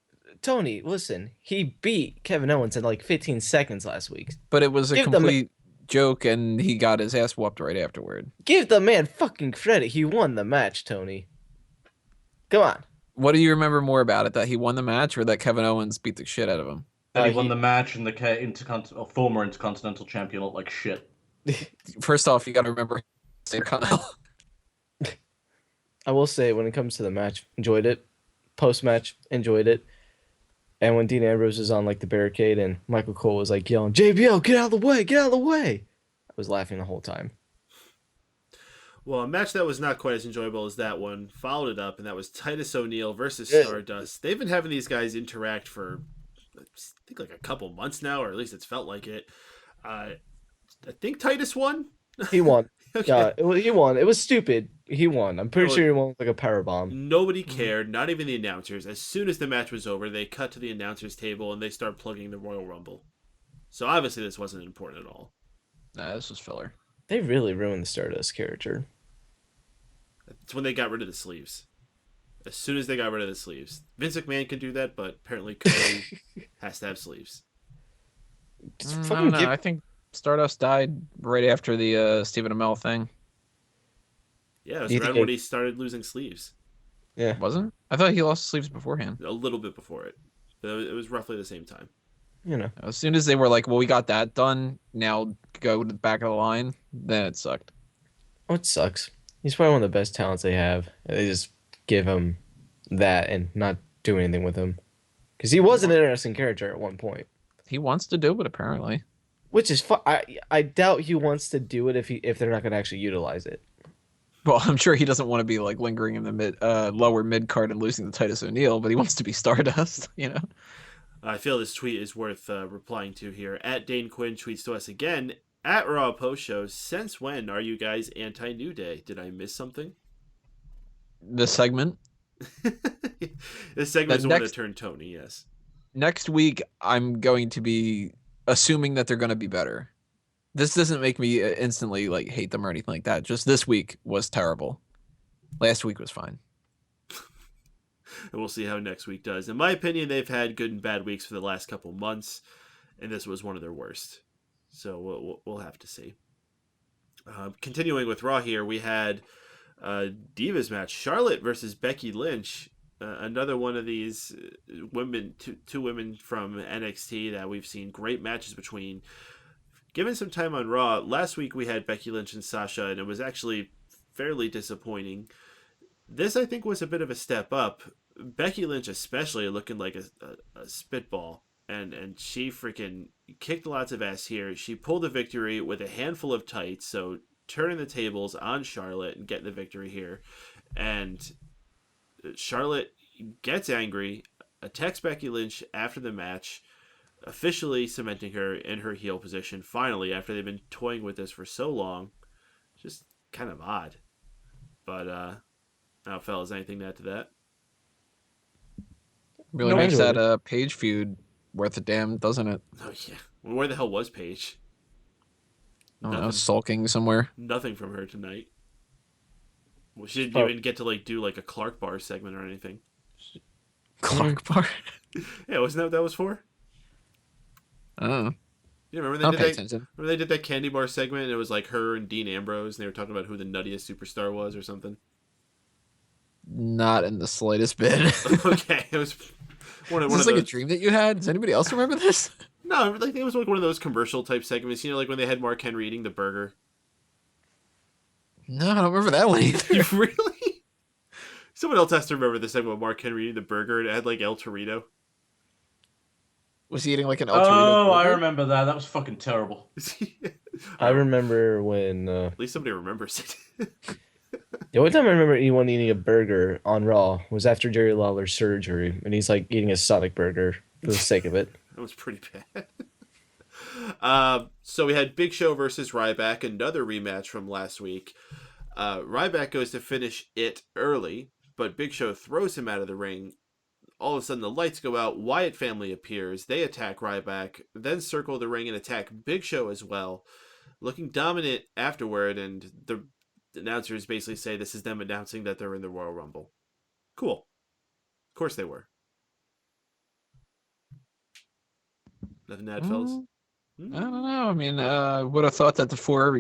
Tony, listen, he beat Kevin Owens in like 15 seconds last week. But it was a complete joke, and he got his ass whooped right afterward. Give the man fucking credit. He won the match, Tony. Come on. What do you remember more about it? That he won the match, or that Kevin Owens beat the shit out of him? That he won the match, and the former Intercontinental Champion looked like shit. First off, you got to remember. I will say, when it comes to the match, enjoyed it. Post-match, enjoyed it. And when Dean Ambrose was on like the barricade and Michael Cole was like yelling, "JBL, get out of the way, get out of the way!" I was laughing the whole time. Well, a match that was not quite as enjoyable as that one followed it up, and that was Titus O'Neil versus Yeah. Stardust. They've been having these guys interact for, I think, like a couple months now, or at least it's felt like it. I think Titus won. He won. Okay. Yeah, he won. It was stupid. He won. I'm pretty No, sure he won with like a power bomb. Nobody cared, not even the announcers. As soon as the match was over, they cut to the announcers table and they start plugging the Royal Rumble. So obviously this wasn't important at all. Nah, this was filler. They really ruined the Stardust character. It's when they got rid of the sleeves. As soon as they got rid of the sleeves. Vince McMahon can do that, but apparently Cody has to have sleeves. Just I fucking don't know. give- I think Stardust died right after the Stephen Amell thing. Yeah, it was Do you around think when he started losing sleeves. Yeah. Wasn't? I thought he lost sleeves beforehand. A little bit before it. It was roughly the same time. You know. As soon as they were like, well, we got that done, now go to the back of the line, then it sucked. Oh, it sucks. He's probably one of the best talents they have. And they just give him that and not do anything with him. Because he was an interesting character at one point. He wants to do it, apparently. Which is I doubt he wants to do it if they're not going to actually utilize it. Well, I'm sure he doesn't want to be like lingering in the lower mid card and losing to Titus O'Neil, but he wants to be Stardust, you know? I feel this tweet is worth replying to here. At Dane Quinn tweets to us again. At Raw Post Show, since when are you guys anti-New Day? Did I miss something? This segment. This segment is the one that next- turned Tony, yes. Next week, I'm going to be assuming that they're going to be better. This doesn't make me instantly like hate them or anything like that. Just this week was terrible. Last week was fine. And we'll see how next week does. In my opinion, they've had good and bad weeks for the last couple months, and this was one of their worst. So we'll have to see. Continuing with Raw here, we had Divas match. Charlotte versus Becky Lynch. Another one of these women, two women from NXT that we've seen great matches between. Given some time on Raw, last week we had Becky Lynch and Sasha, and it was actually fairly disappointing. This, I think, was a bit of a step up. Becky Lynch especially looking like a spitball, and she freaking kicked lots of ass here. She pulled the victory with a handful of tights, so turning the tables on Charlotte and getting the victory here. And Charlotte gets angry, attacks Becky Lynch after the match, officially cementing her in her heel position finally after they've been toying with this for so long. Just kind of odd. But, now, fellas, anything to add to that? Really No, I makes enjoyed that Page feud worth a damn, doesn't it? Oh, yeah. Well, where the hell was Paige? I don't know, Nothing. sulking somewhere. Nothing from her tonight. Well, she didn't even get to like do like a Clark Bar segment or anything. Clark Bar. Yeah, wasn't that what that was for? I don't know. You remember I'll they pay did that? attention. Remember they did that candy bar segment and it was like her and Dean Ambrose and they were talking about who the nuttiest superstar was or something. Not in the slightest bit. Okay, it was one Is of this like those. a dream that you had? Does anybody else remember this? No, like it was like one of those commercial type segments. You know, like when they had Mark Henry eating the burger. No, I don't remember that one either. Really? Someone else has to remember the segment with Mark Henry eating the burger and it had like El Torito. Was he eating like an El Torito Oh, I burger? remember that. That was fucking terrible. I remember when At least somebody remembers it. the only time I remember anyone eating a burger on Raw was after Jerry Lawler's surgery, and he's like eating a Sonic burger for the sake of it. That was pretty bad. So we had Big Show versus Ryback, another rematch from last week. Ryback goes to finish it early, but Big Show throws him out of the ring. All of a sudden, the lights go out. Wyatt family appears. They attack Ryback, then circle the ring and attack Big Show as well, looking dominant afterward. And the announcers basically say this is them announcing that they're in the Royal Rumble. Cool. Of course they were. Nothing to add, fellas? I don't know. I mean, I would have thought that the four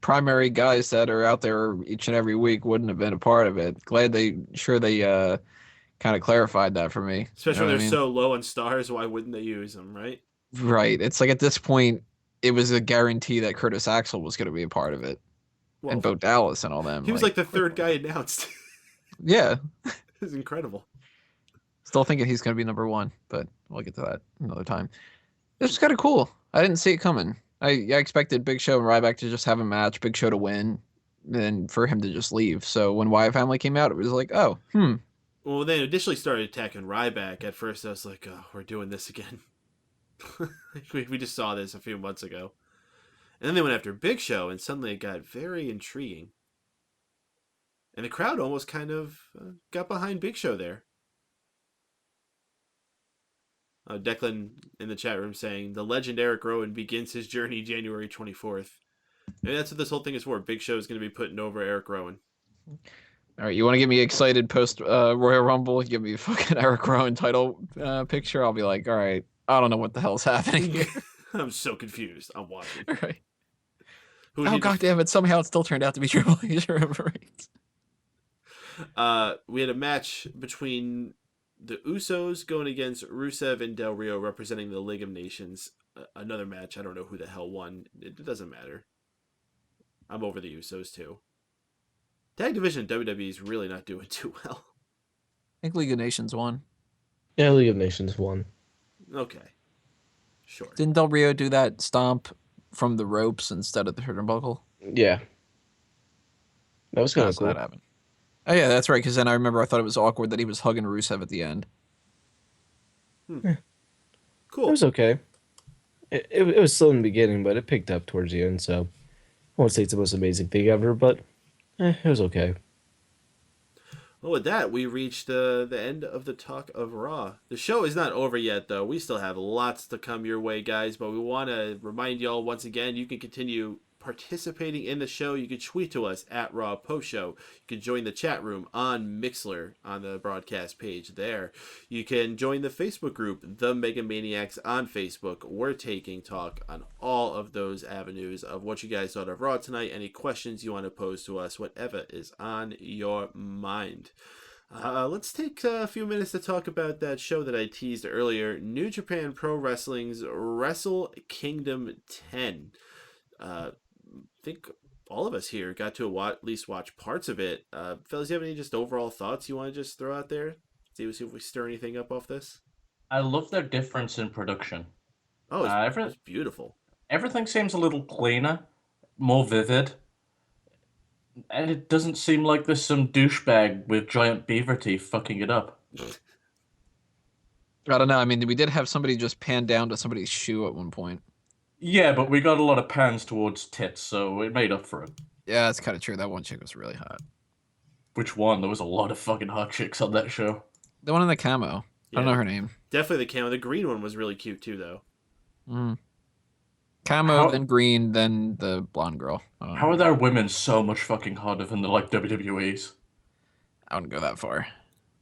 primary guys that are out there each and every week wouldn't have been a part of it. Glad they kind of clarified that for me. Especially You know when what they're I mean? so low on stars, why wouldn't they use them, right? Right. It's like at this point, it was a guarantee that Curtis Axel was going to be a part of it, Well, and Bo Dallas and all them. he was like the third guy announced. yeah. It was incredible. Still thinking he's going to be number one, but we'll get to that another time. This was kind of cool. I didn't see it coming. I expected Big Show and Ryback to just have a match, Big Show to win, than for him to just leave. So when Wyatt Family came out, it was like, oh, Well, they initially started attacking Ryback. At first, I was like, oh, we're doing this again. we just saw this a few months ago. And then they went after Big Show, and suddenly it got very intriguing. And the crowd almost kind of got behind Big Show there. Declan in the chat room saying, the legend Eric Rowan begins his journey January 24th. Maybe that's what this whole thing is for. Big Show is going to be putting over Eric Rowan. all right, you want to get me excited post Royal Rumble? Give me a fucking Eric Rowan title picture. I'll be like, all right, I don't know what the hell's happening here. I'm so confused. I'm watching. All right. Oh, God damn it. Somehow it still turned out to be Triple H. We had a match between the Usos going against Rusev and Del Rio representing the League of Nations. Another match. I don't know who the hell won. It doesn't matter. I'm over the Usos too. Tag division in WWE is really not doing too well. I think League of Nations won. Yeah, League of Nations won. Okay. Sure. Didn't Del Rio do that stomp from the ropes instead of the turnbuckle? Yeah. That was kind of cool. That happened. Oh, yeah, that's right, because then I remember I thought it was awkward that he was hugging Rusev at the end. Cool. It was okay. It was slow in the beginning, but it picked up towards the end, so I won't say it's the most amazing thing ever, but it was okay. Well, with that, we reached the end of the talk of Raw. The show is not over yet, though. We still have lots to come your way, guys, but we want to remind y'all once again, you can continue participating in the show. You can tweet to us at Raw Post Show. You can join the chat room on Mixler on the broadcast page there. You can join the Facebook group, The Mega Maniacs on Facebook. We're taking talk on all of those avenues of what you guys thought of Raw tonight, any questions you want to pose to us, whatever is on your mind. Let's take a few minutes to talk about that show that I teased earlier, New Japan Pro Wrestling's Wrestle Kingdom 10. I think all of us here got to at least watch parts of it. Fellas, you have any just overall thoughts you want to just throw out there? See if we stir anything up off this? I love their difference in production. Oh, it's beautiful. Everything seems a little cleaner, more vivid. And it doesn't seem like there's some douchebag with giant beaver teeth fucking it up. I don't know. I mean, we did have somebody just pan down to somebody's shoe at one point. Yeah, but we got a lot of pans towards tits, so it made up for it. Yeah, that's kind of true. That one chick was really hot. Which one? There was a lot of fucking hot chicks on that show. The one in the camo. I don't know her name. Definitely the camo. The green one was really cute too, though. Camo, then green, then the blonde girl. How are their women so much fucking hotter than the WWE's? I wouldn't go that far.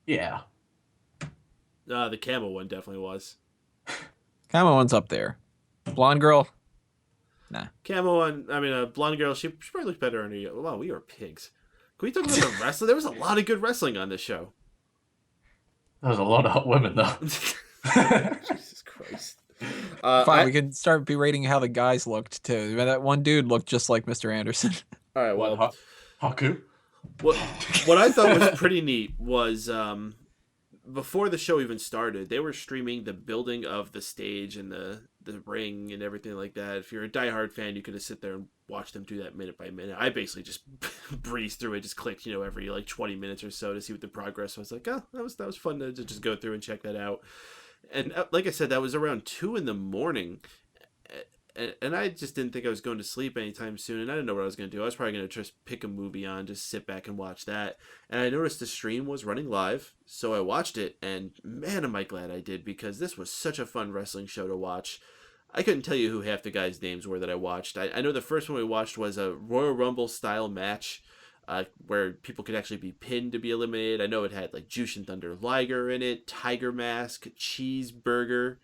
Yeah. The camo one definitely was. Camo one's up there. Blonde girl? Nah. Camo one, I mean, blonde girl, she probably looked better on her. Wow, we are pigs. Can we talk about the wrestling? There was a lot of good wrestling on this show. There was a lot of hot women, though. Jesus Christ. Fine, we can start berating how the guys looked, too. That one dude looked just like Mr. Anderson. All right, well. Haku? What I thought was pretty neat was before the show even started, they were streaming the building of the stage and the ring and everything like that. If you're a diehard fan, you could just sit there and watch them do that minute by minute. I basically just breezed through it, just clicked, every like 20 minutes or so to see what the progress was. Like, oh, that was fun to just go through and check that out. And like I said, that was around 2 a.m. And I just didn't think I was going to sleep anytime soon, and I didn't know what I was going to do. I was probably going to just pick a movie on, just sit back and watch that. And I noticed the stream was running live, so I watched it, and man, am I glad I did, because this was such a fun wrestling show to watch. I couldn't tell you who half the guys' names were that I watched. I know the first one we watched was a Royal Rumble-style match, where people could actually be pinned to be eliminated. I know it had like Jushin Thunder Liger in it, Tiger Mask, Cheeseburger,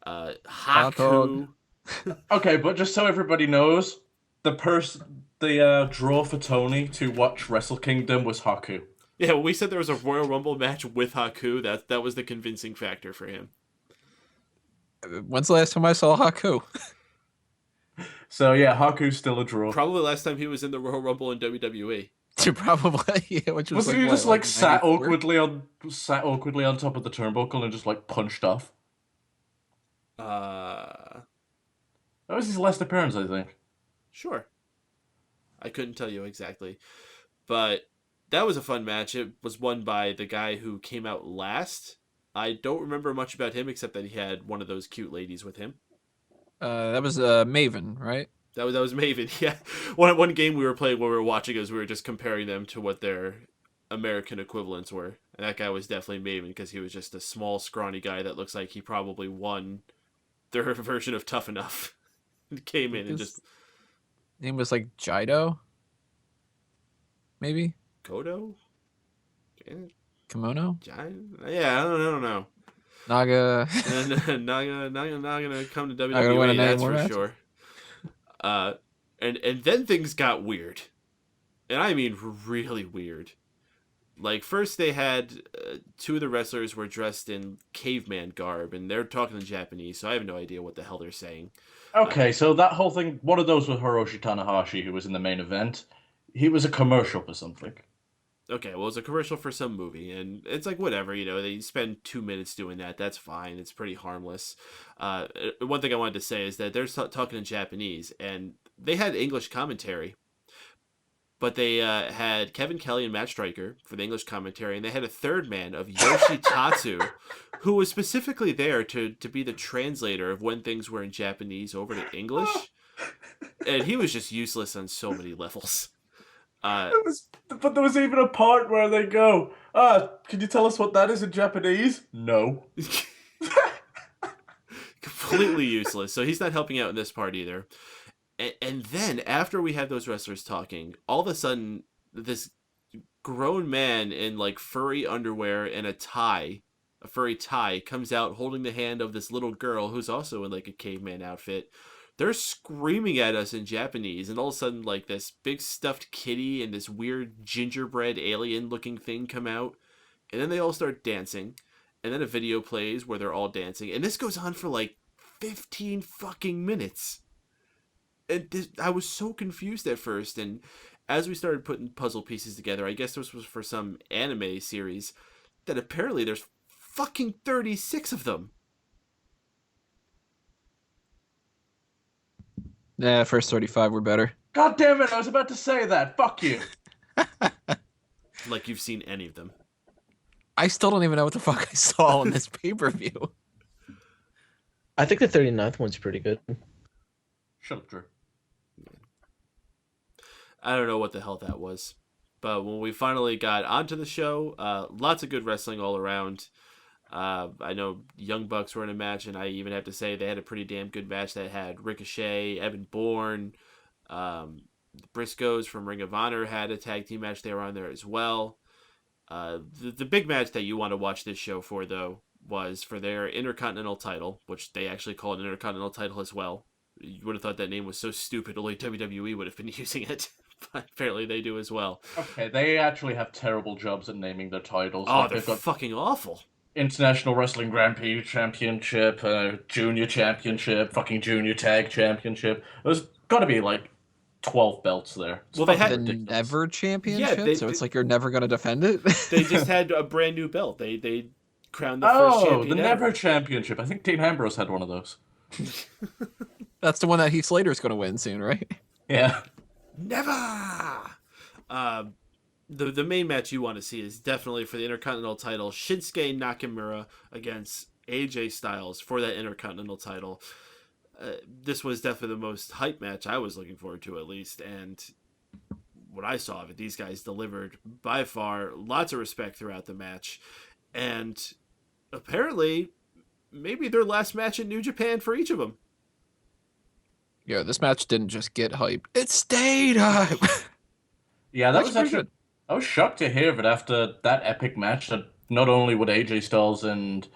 Haku. Okay, but just so everybody knows, the draw for Tony to watch Wrestle Kingdom was Haku. Yeah, when we said there was a Royal Rumble match with Haku, that was the convincing factor for him. When's the last time I saw Haku? So yeah, Haku's still a draw. Probably last time he was in the Royal Rumble in WWE. Probably, yeah. Which was he just like sat awkwardly on top of the turnbuckle and just like punched off? That was his last appearance, I think. Sure. I couldn't tell you exactly. But that was a fun match. It was won by the guy who came out last. I don't remember much about him except that he had one of those cute ladies with him. That was Maven, right? That was Maven. Yeah, one game we were playing when we were watching is we were just comparing them to what their American equivalents were, and that guy was definitely Maven because he was just a small, scrawny guy that looks like he probably won their version of Tough Enough. Came in and just name was like Jido, maybe Kodo, Kimono, yeah, I don't know. Naga. Not gonna come to Not gonna win WWE, a that's for match. sure. And then things got weird, and I mean really weird. Like first they had two of the wrestlers were dressed in caveman garb, and they're talking in Japanese, so I have no idea what the hell they're saying. Okay, so that whole thing, one of those was Hiroshi Tanahashi, who was in the main event. He was a commercial for something. Okay, well, it was a commercial for some movie, and it's like, whatever, they spend 2 minutes doing that. That's fine. It's pretty harmless. One thing I wanted to say is that they're talking in Japanese, and they had English commentary, but they had Kevin Kelly and Matt Striker for the English commentary, and they had a third man of Yoshi Tatsu, who was specifically there to be the translator of when things were in Japanese over to English, and he was just useless on so many levels. But there was even a part where they go, can you tell us what that is in Japanese? No. Completely useless. So he's not helping out in this part either. And then after we have those wrestlers talking, all of a sudden this grown man in like furry underwear and a furry tie, comes out holding the hand of this little girl who's also in like a caveman outfit. They're screaming at us in Japanese, and all of a sudden, like, this big stuffed kitty and this weird gingerbread alien-looking thing come out, and then they all start dancing, and then a video plays where they're all dancing, and this goes on for, like, 15 fucking minutes. And I was so confused at first, and as we started putting puzzle pieces together, I guess this was for some anime series, that apparently there's fucking 36 of them. Yeah, first 35 were better. God damn it, I was about to say that. Fuck you. Like you've seen any of them. I still don't even know what the fuck I saw on this pay-per-view. I think the 39th one's pretty good. Shut up, Drew. I don't know what the hell that was. But when we finally got onto the show, lots of good wrestling all around. I know Young Bucks were in a match, and I even have to say they had a pretty damn good match that had Ricochet, Evan Bourne, the Briscoes from Ring of Honor had a tag team match. They were on there as well. The big match that you want to watch this show for, though, was for their Intercontinental title, which they actually call it an Intercontinental title as well. You would have thought that name was so stupid, only WWE would have been using it. But apparently they do as well. Okay, they actually have terrible jobs at naming their titles. Oh, Like, they're they've got fucking awful. International Wrestling Grand Prix Championship, Junior Championship, fucking Junior Tag Championship. There's got to be like 12 belts there. It's Well, they fucking had The ridiculous. Never Championship, so it's like you're never going to defend it? They just had a brand new belt. They crowned the first Oh, champion the ever. Never Championship. I think Dean Ambrose had one of those. That's the one that Heath Slater's going to win soon, right? Yeah. Never! The main match you want to see is definitely for the Intercontinental title, Shinsuke Nakamura against AJ Styles for that Intercontinental title. This was definitely the most hype match I was looking forward to, at least, and what I saw of it, these guys delivered by far, lots of respect throughout the match, and apparently maybe their last match in New Japan for each of them. Yeah, this match didn't just get hype. It stayed hype. Yeah, that That's was pretty actually... good. I was shocked to hear that after that epic match that not only would AJ Styles and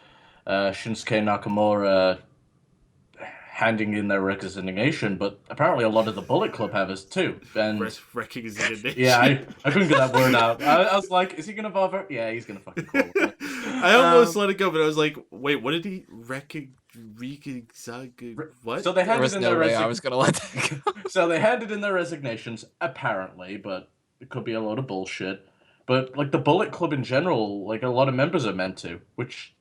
Shinsuke Nakamura handing in their resignation, but apparently a lot of the Bullet Club have us too. And Resignation. yeah, I couldn't get that word out. I was like, is he going to bother? Yeah, he's going to fucking call it. I almost let it go, but I was like, wait, what did he what? So they There handed was in no their way I was going to let that go. So they handed in their resignations, apparently, but it could be a load of bullshit. But, like, the Bullet Club in general, like, a lot of members are meant to, which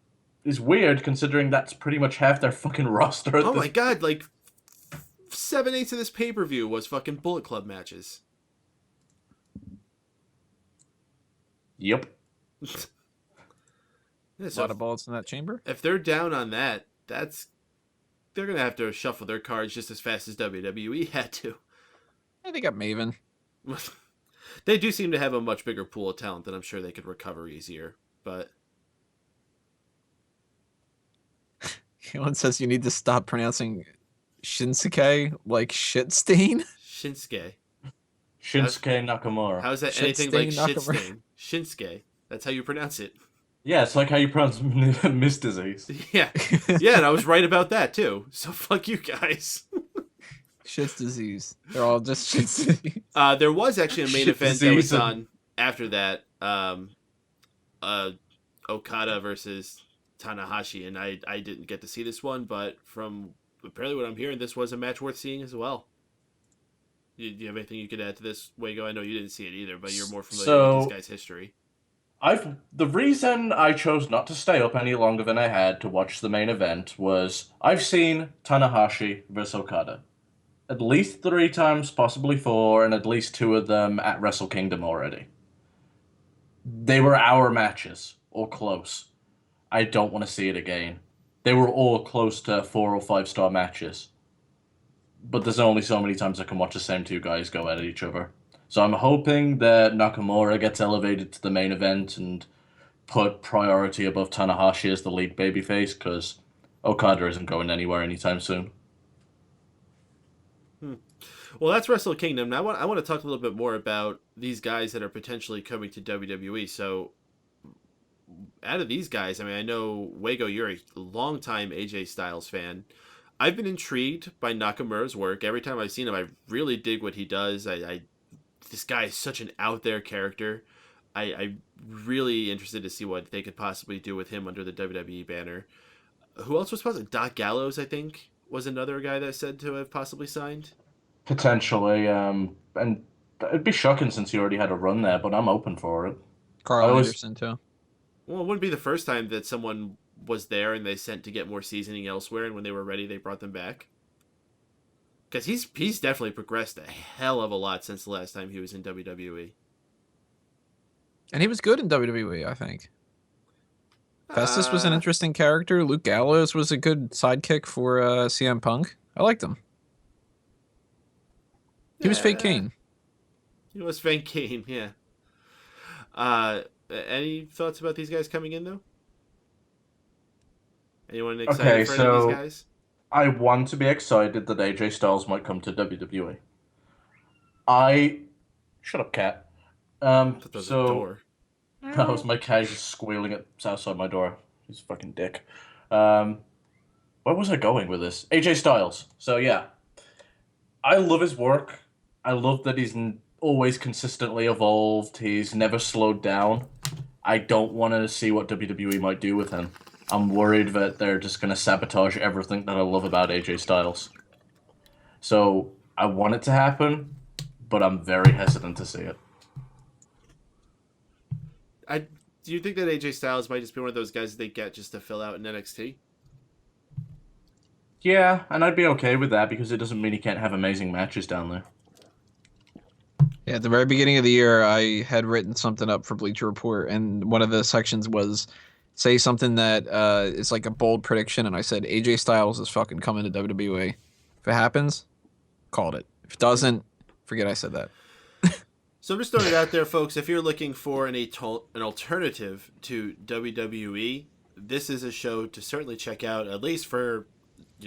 is weird considering that's pretty much half their fucking roster. Oh my god, like 7/8 of this pay-per-view was fucking Bullet Club matches. Yep. Yeah, A so lot of bullets in that chamber. if they're down on that, they're gonna have to shuffle their cards just as fast as WWE had to. Yeah, they got Maven. They do seem to have a much bigger pool of talent that I'm sure they could recover easier. But One says you need to stop pronouncing Shinsuke like shit stain. Shinsuke. Shinsuke Nakamura. How is that Shit anything like stain shit Nakamura. stain? Shinsuke. That's how you pronounce it. Yeah, it's like how you pronounce Miss Disease. Yeah. Yeah, and I was right about that too. So fuck you guys. Shit's disease. They're all just shit's disease. There was actually a main Shit event that was disease. on after that. Okada versus Tanahashi, and I didn't get to see this one, but from apparently what I'm hearing, this was a match worth seeing as well. Do you have anything you could add to this, Wago? I know you didn't see it either, but you're more familiar with this guy's history. The reason I chose not to stay up any longer than I had to watch the main event was I've seen Tanahashi versus Okada at least 3 times, possibly 4, and at least 2 of them at Wrestle Kingdom already. They were our matches, or close. I don't want to see it again. They were all close to 4 or 5-star matches. But there's only so many times I can watch the same 2 guys go at each other. So I'm hoping that Nakamura gets elevated to the main event and put priority above Tanahashi as the lead babyface, because Okada isn't going anywhere anytime soon. Well, that's Wrestle Kingdom. Now I want to talk a little bit more about these guys that are potentially coming to WWE. So, out of these guys, I mean, I know, Wago, you're a longtime AJ Styles fan. I've been intrigued by Nakamura's work. Every time I've seen him, I really dig what he does. This guy is such an out there character. I'm really interested to see what they could possibly do with him under the WWE banner. Who else was supposed to? Doc Gallows, I think, was another guy that said to have possibly signed. Potentially, and it'd be shocking since he already had a run there, but I'm open for it. Carl I always- Anderson too. Well, it wouldn't be the first time that someone was there and they sent to get more seasoning elsewhere, and when they were ready, they brought them back. Because he's definitely progressed a hell of a lot since the last time he was in WWE. And he was good in WWE, I think. Festus was an interesting character. Luke Gallows was a good sidekick for CM Punk. I liked him. He was fake Kane. He was fake Kane, yeah. Any thoughts about these guys coming in, though? Anyone excited for any of these guys? I want to be excited that AJ Styles might come to WWE. Shut up, cat. I thought that was a door. That was my cat just squealing outside my door. He's a fucking dick. Where was I going with this? AJ Styles. So yeah, I love his work. I love that he's always consistently evolved. He's never slowed down. I don't want to see what WWE might do with him. I'm worried that they're just going to sabotage everything that I love about AJ Styles. So I want it to happen, but I'm very hesitant to see it. Do you think that AJ Styles might just be one of those guys that they get just to fill out in NXT? Yeah, and I'd be okay with that because it doesn't mean he can't have amazing matches down there. Yeah, at the very beginning of the year, I had written something up for Bleacher Report, and one of the sections was say something that is like a bold prediction, and I said AJ Styles is fucking coming to WWE. If it happens, called it. If it doesn't, forget I said that. So I'm just throwing it out there, folks. If you're looking for an alternative to WWE, this is a show to certainly check out, at least for,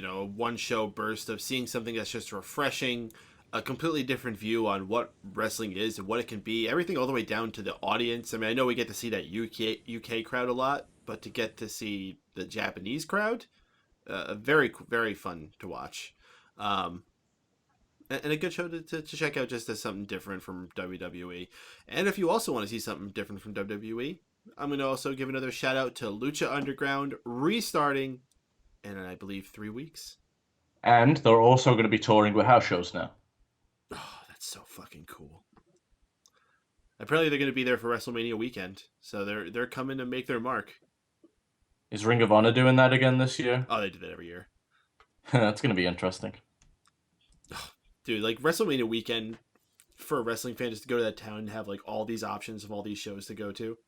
a one-show burst of seeing something that's just refreshing, a completely different view on what wrestling is and what it can be, everything all the way down to the audience. I mean, I know we get to see that UK crowd a lot, but to get to see the Japanese crowd, very, very fun to watch. And a good show to check out just as something different from WWE. And if you also want to see something different from WWE, I'm going to also give another shout out to Lucha Underground, restarting in, I believe, 3 weeks. And they're also going to be touring with house shows now. Oh, that's so fucking cool. Apparently they're going to be there for WrestleMania weekend, so they're coming to make their mark. Is Ring of Honor doing that again this year? Oh, they do that every year. That's going to be interesting. Dude, like WrestleMania weekend for a wrestling fan just to go to that town and have like all these options of all these shows to go to.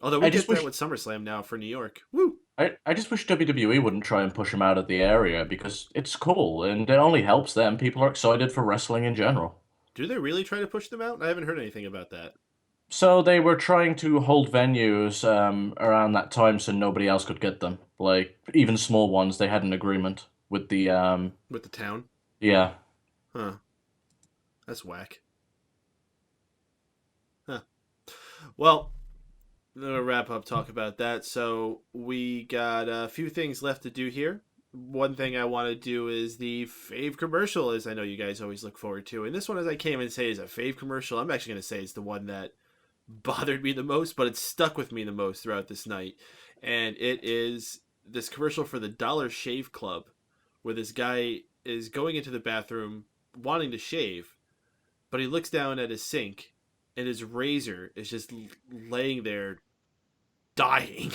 Although we get that with SummerSlam now for New York. Woo! I just wish WWE wouldn't try and push them out of the area because it's cool and it only helps them. People are excited for wrestling in general. Do they really try to push them out? I haven't heard anything about that. So they were trying to hold venues around that time so nobody else could get them. Like, even small ones, they had an agreement with the... With the town? Yeah. Huh. That's whack. Huh. Well, I'm going to wrap up talk about that. So we got a few things left to do here. One thing I want to do is the fave commercial, as I know you guys always look forward to. And this one, as I came and say, is a fave commercial. I'm actually going to say it's the one that bothered me the most, but it stuck with me the most throughout this night. And it is this commercial for the Dollar Shave Club, where this guy is going into the bathroom wanting to shave, but he looks down at his sink and his razor is just laying there dying.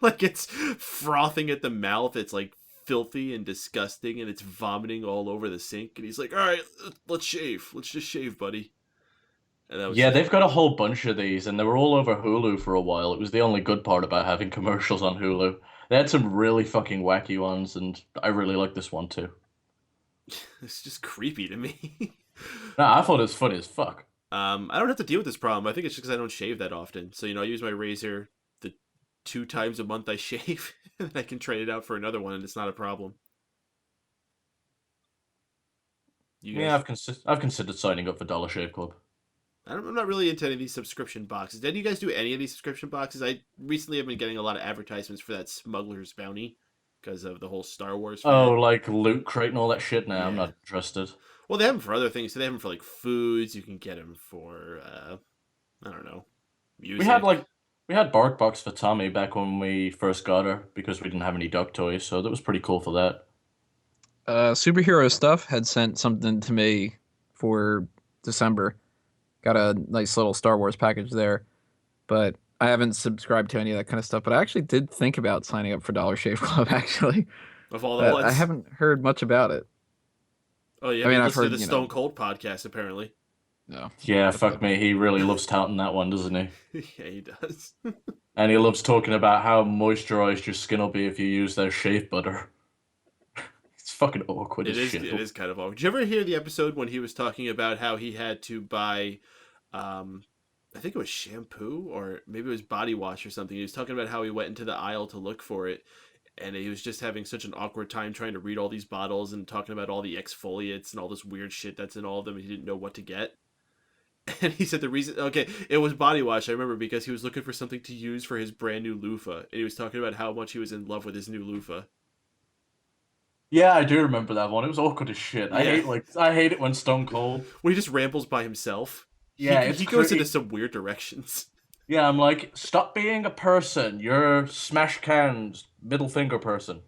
Like it's frothing at the mouth. It's like filthy and disgusting, and it's vomiting all over the sink. And he's like, all right, let's shave. Let's just shave, buddy. And that was they've got a whole bunch of these, and they were all over Hulu for a while. It was the only good part about having commercials on Hulu. They had some really fucking wacky ones, and I really like this one too. It's just creepy to me. Nah, I thought it was funny as fuck. I don't have to deal with this problem. I think it's just because I don't shave that often. So, I use my razor the 2 times a month I shave, and I can trade it out for another one, and it's not a problem. I've considered signing up for Dollar Shave Club. I'm not really into any of these subscription boxes. Did you guys do any of these subscription boxes? I recently have been getting a lot of advertisements for that Smuggler's Bounty because of the whole Star Wars fan. Oh, like Loot Crate and all that shit? Nah, yeah. I'm not interested. Well, they have them for other things. So they have them for like foods. You can get them for, I don't know, music. We had BarkBox for Tommy back when we first got her because we didn't have any duck toys, so that was pretty cool for that. Superhero Stuff had sent something to me for December. Got a nice little Star Wars package there, but I haven't subscribed to any of that kind of stuff. But I actually did think about signing up for Dollar Shave Club, actually. Of all the ones? I haven't heard much about it. Oh, yeah, I've heard the Stone Cold podcast, apparently. No. Yeah, fuck me. He really loves touting that one, doesn't he? Yeah, he does. And he loves talking about how moisturized your skin will be if you use their shave butter. It's fucking awkward as shit. It is kind of awkward. Did you ever hear the episode when he was talking about how he had to buy, I think it was shampoo or maybe it was body wash or something. He was talking about how he went into the aisle to look for it, and he was just having such an awkward time trying to read all these bottles and talking about all the exfoliates and all this weird shit that's in all of them, and he didn't know what to get. And he said the reason, it was body wash, I remember, because he was looking for something to use for his brand new loofah, and he was talking about how much he was in love with his new loofah. Yeah, I do remember that one. It was awkward as shit. Yeah. I hate it when Stone Cold... When he just rambles by himself. Yeah, he goes into some weird directions. Yeah, I'm like, stop being a person. You're smash cans, middle finger person.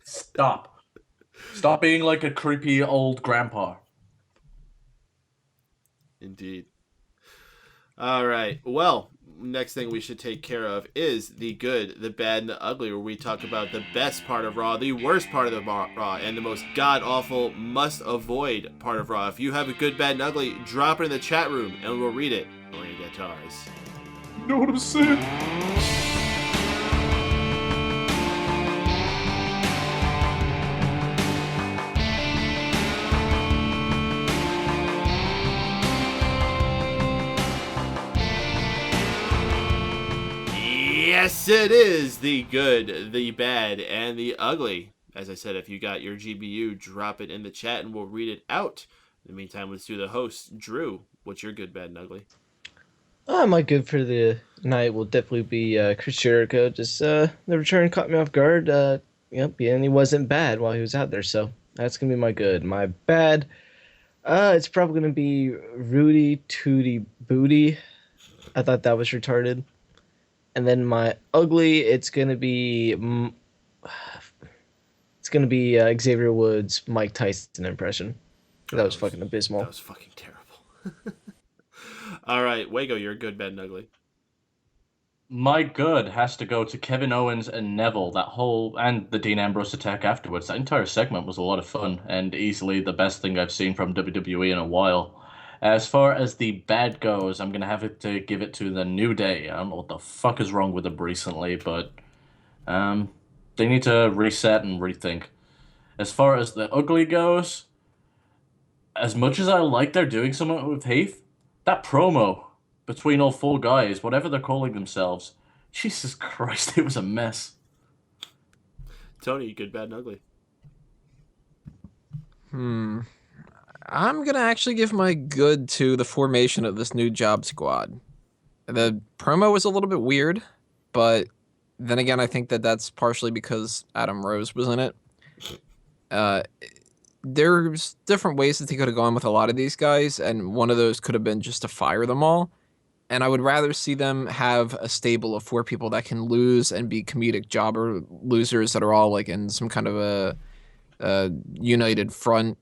Stop. Stop being like a creepy old grandpa. Indeed. All right. Well, next thing we should take care of is the good, the bad, and the ugly, where we talk about the best part of Raw, the worst part of the Raw, and the most god-awful, must-avoid part of Raw. If you have a good, bad, and ugly, drop it in the chat room, and we'll read it. We're going to get to ours. You know what I'm saying? Yes, it is the good, the bad, and the ugly. As I said, if you got your GBU, drop it in the chat and we'll read it out. In the meantime, let's do the host. Drew, what's your good, bad, and ugly? My good for the night will definitely be Chris Jericho. Just the return caught me off guard. And he wasn't bad while he was out there, so that's gonna be my good. My bad, it's probably gonna be Rudy Tooty Booty. I thought that was retarded. And then my ugly, it's gonna be Xavier Woods' Mike Tyson impression. That was fucking abysmal. That was fucking terrible. All right, Wago, you're good, bad, and ugly. My good has to go to Kevin Owens and Neville. And the Dean Ambrose attack afterwards. That entire segment was a lot of fun and easily the best thing I've seen from WWE in a while. As far as the bad goes, I'm gonna have to give it to the New Day. I don't know what the fuck is wrong with them recently, but they need to reset and rethink. As far as the ugly goes, as much as I like they're doing something with Heath, that promo between all four guys, whatever they're calling themselves, Jesus Christ, it was a mess. Tony, good, bad, and ugly. I'm gonna actually give my good to the formation of this new job squad. The promo was a little bit weird, but then again, I think that that's partially because Adam Rose was in it. There's different ways that they could have gone with a lot of these guys, and one of those could have been just to fire them all. And I would rather see them have a stable of 4 people that can lose and be comedic jobber losers that are all like in some kind of a united front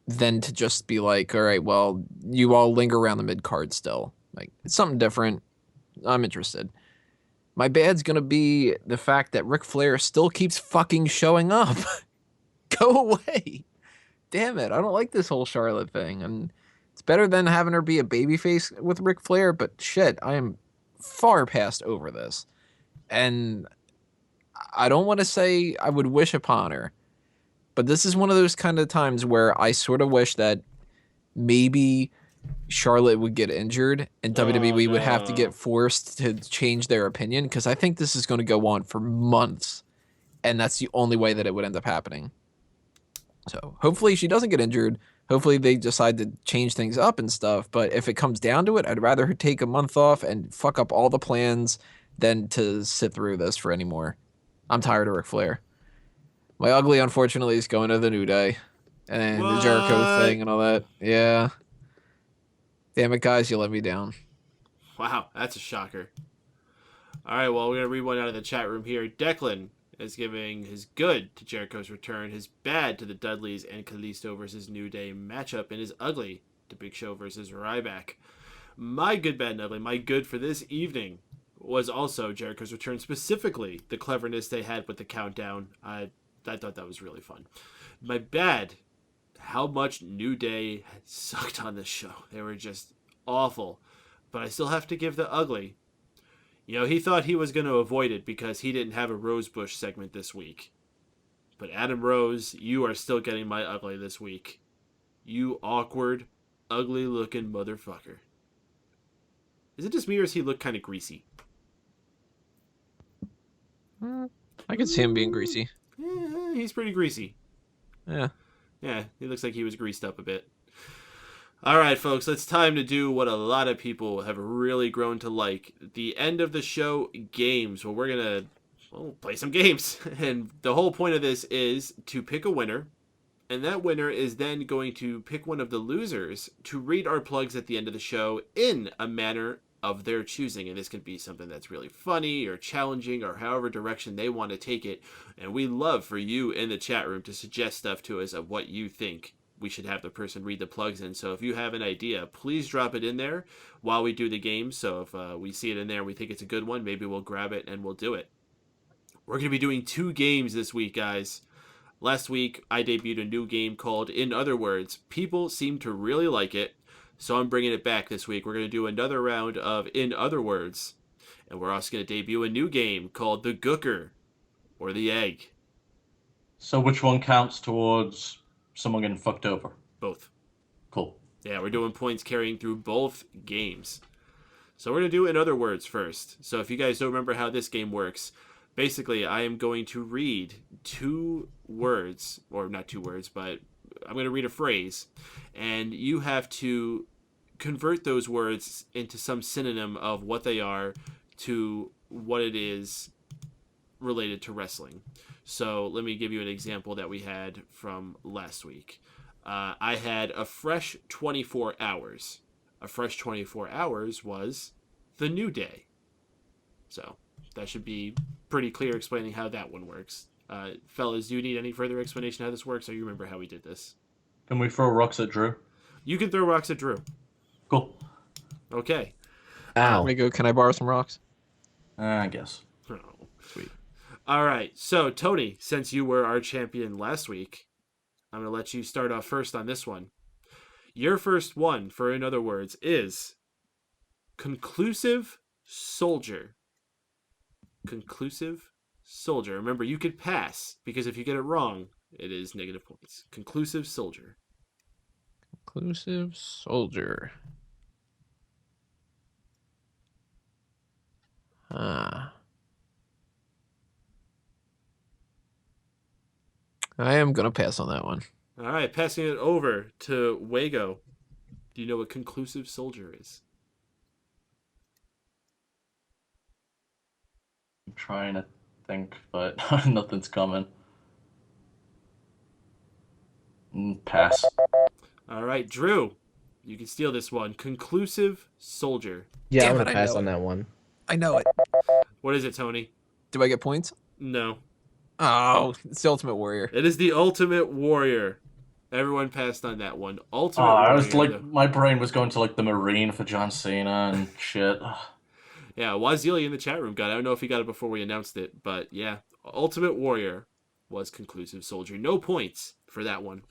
than to just be like, all right, well, you all linger around the mid card still. Like, it's something different. I'm interested. My bad's gonna be the fact that Ric Flair still keeps fucking showing up. Go away. Damn it. I don't like this whole Charlotte thing. And it's better than having her be a babyface with Ric Flair, but shit, I am far past over this. And I don't want to say I would wish upon her, but this is one of those kind of times where I sort of wish that maybe Charlotte would get injured and WWE would have to get forced to change their opinion, because I think this is going to go on for months, and that's the only way that it would end up happening. So hopefully she doesn't get injured. Hopefully they decide to change things up and stuff. But if it comes down to it, I'd rather her take a month off and fuck up all the plans than to sit through this for any more. I'm tired of Ric Flair. My ugly, unfortunately, is going to the New Day. And the Jericho thing and all that. Yeah. Damn it, guys, you let me down. Wow, that's a shocker. All right, well, we're going to read one out of the chat room here. Declan is giving his good to Jericho's return, his bad to the Dudleys and Kalisto versus New Day matchup, and his ugly to Big Show versus Ryback. My good, bad, and ugly, my good for this evening was also Jericho's return, specifically the cleverness they had with the countdown. I thought that was really fun. My bad, how much New Day sucked on this show. They were just awful. But I still have to give the ugly. You know, he thought he was going to avoid it because he didn't have a Rosebush segment this week. But Adam Rose, you are still getting my ugly this week. You awkward, ugly-looking motherfucker. Is it just me or does he look kind of greasy? I could see him being greasy. Yeah, he's pretty greasy. Yeah. Yeah, he looks like he was greased up a bit. All right, folks, it's time to do what a lot of people have really grown to like. The end of the show games. Well, we're going to play some games. And the whole point of this is to pick a winner. And that winner is then going to pick one of the losers to read our plugs at the end of the show in a manner of their choosing. And this can be something that's really funny or challenging or however direction they want to take it. And we love for you in the chat room to suggest stuff to us of what you think we should have the person read the plugs in. So if you have an idea, please drop it in there while we do the game. So if we see it in there and we think it's a good one, maybe we'll grab it and we'll do it. We're going to be doing 2 games this week, guys. Last week, I debuted a new game called In Other Words. People seem to really like it, so I'm bringing it back this week. We're going to do another round of In Other Words, and we're also going to debut a new game called The Gooker, or The Egg. So which one counts towards someone getting fucked over? Both. Cool. Yeah, we're doing points carrying through both games. So we're going to do In Other Words first. So if you guys don't remember how this game works, basically, I am going to read 2 words, or not 2 words, but I'm going to read a phrase, and you have to convert those words into some synonym of what they are to what it is related to wrestling. So let me give you an example that we had from last week. I had a fresh 24 hours. A fresh 24 hours was the New Day. So that should be pretty clear explaining how that one works. Fellas, do you need any further explanation how this works, or you remember how we did this? Can we throw rocks at Drew? You can throw rocks at Drew. Cool. Okay. Ow. Wago, can I borrow some rocks? I guess. Oh, sweet. All right. So, Tony, since you were our champion last week, I'm going to let you start off first on this one. Your first one, for in other words, is conclusive soldier. Conclusive soldier. Remember, you could pass, because if you get it wrong, it is negative points. Conclusive soldier. Conclusive soldier. I am going to pass on that one. All right, passing it over to Wago. Do you know what conclusive soldier is? I'm trying to think, but nothing's coming. Pass. All right, Drew. You can steal this one. Conclusive soldier. Yeah, Damn I'm it, gonna I pass know on it. that one. I know it. What is it, Tony? Do I get points? No. Oh, it's the Ultimate Warrior. It is the Ultimate Warrior. Everyone passed on that one. Ultimate Oh, Warrior. I was like, my brain was going to like the Marine for John Cena and shit. Yeah, Wazili in the chat room got it. I don't know if he got it before we announced it, but yeah. Ultimate Warrior was conclusive soldier. No points for that one.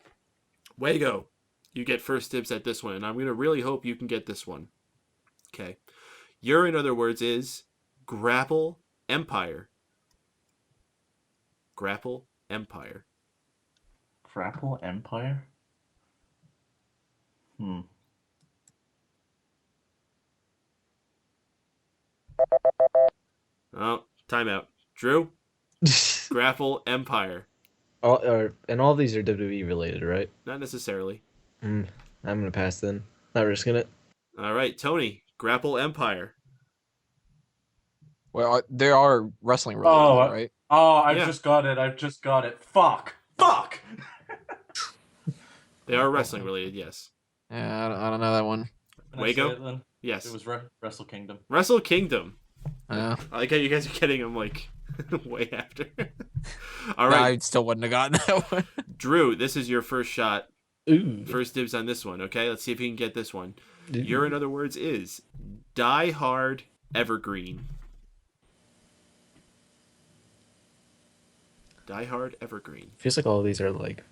Wago, you get first dibs at this one, and I'm going to really hope you can get this one. Okay. Your, in other words, is Grapple Empire. Grapple Empire. Grapple Empire? Oh, timeout. Drew? Grapple Empire. And all these are WWE related, right? Not necessarily. I'm gonna pass then. Not risking it. All right, Tony. Grapple Empire. Well, they are wrestling related, though, right? Oh, I've Yeah. just got it. Fuck! They are wrestling related, yes. Yeah, I don't know that one. Can I Wago? say it then? Yes. It was Wrestle Kingdom. Wrestle Kingdom. Yeah. I like how you guys are getting them like way after. All No, right, I still wouldn't have gotten that one. Drew, this is your first shot. Ooh. First dibs on this one, okay? Let's see if you can get this one. Your, in other words, is Die Hard Evergreen. Die Hard Evergreen. Feels like all of these are like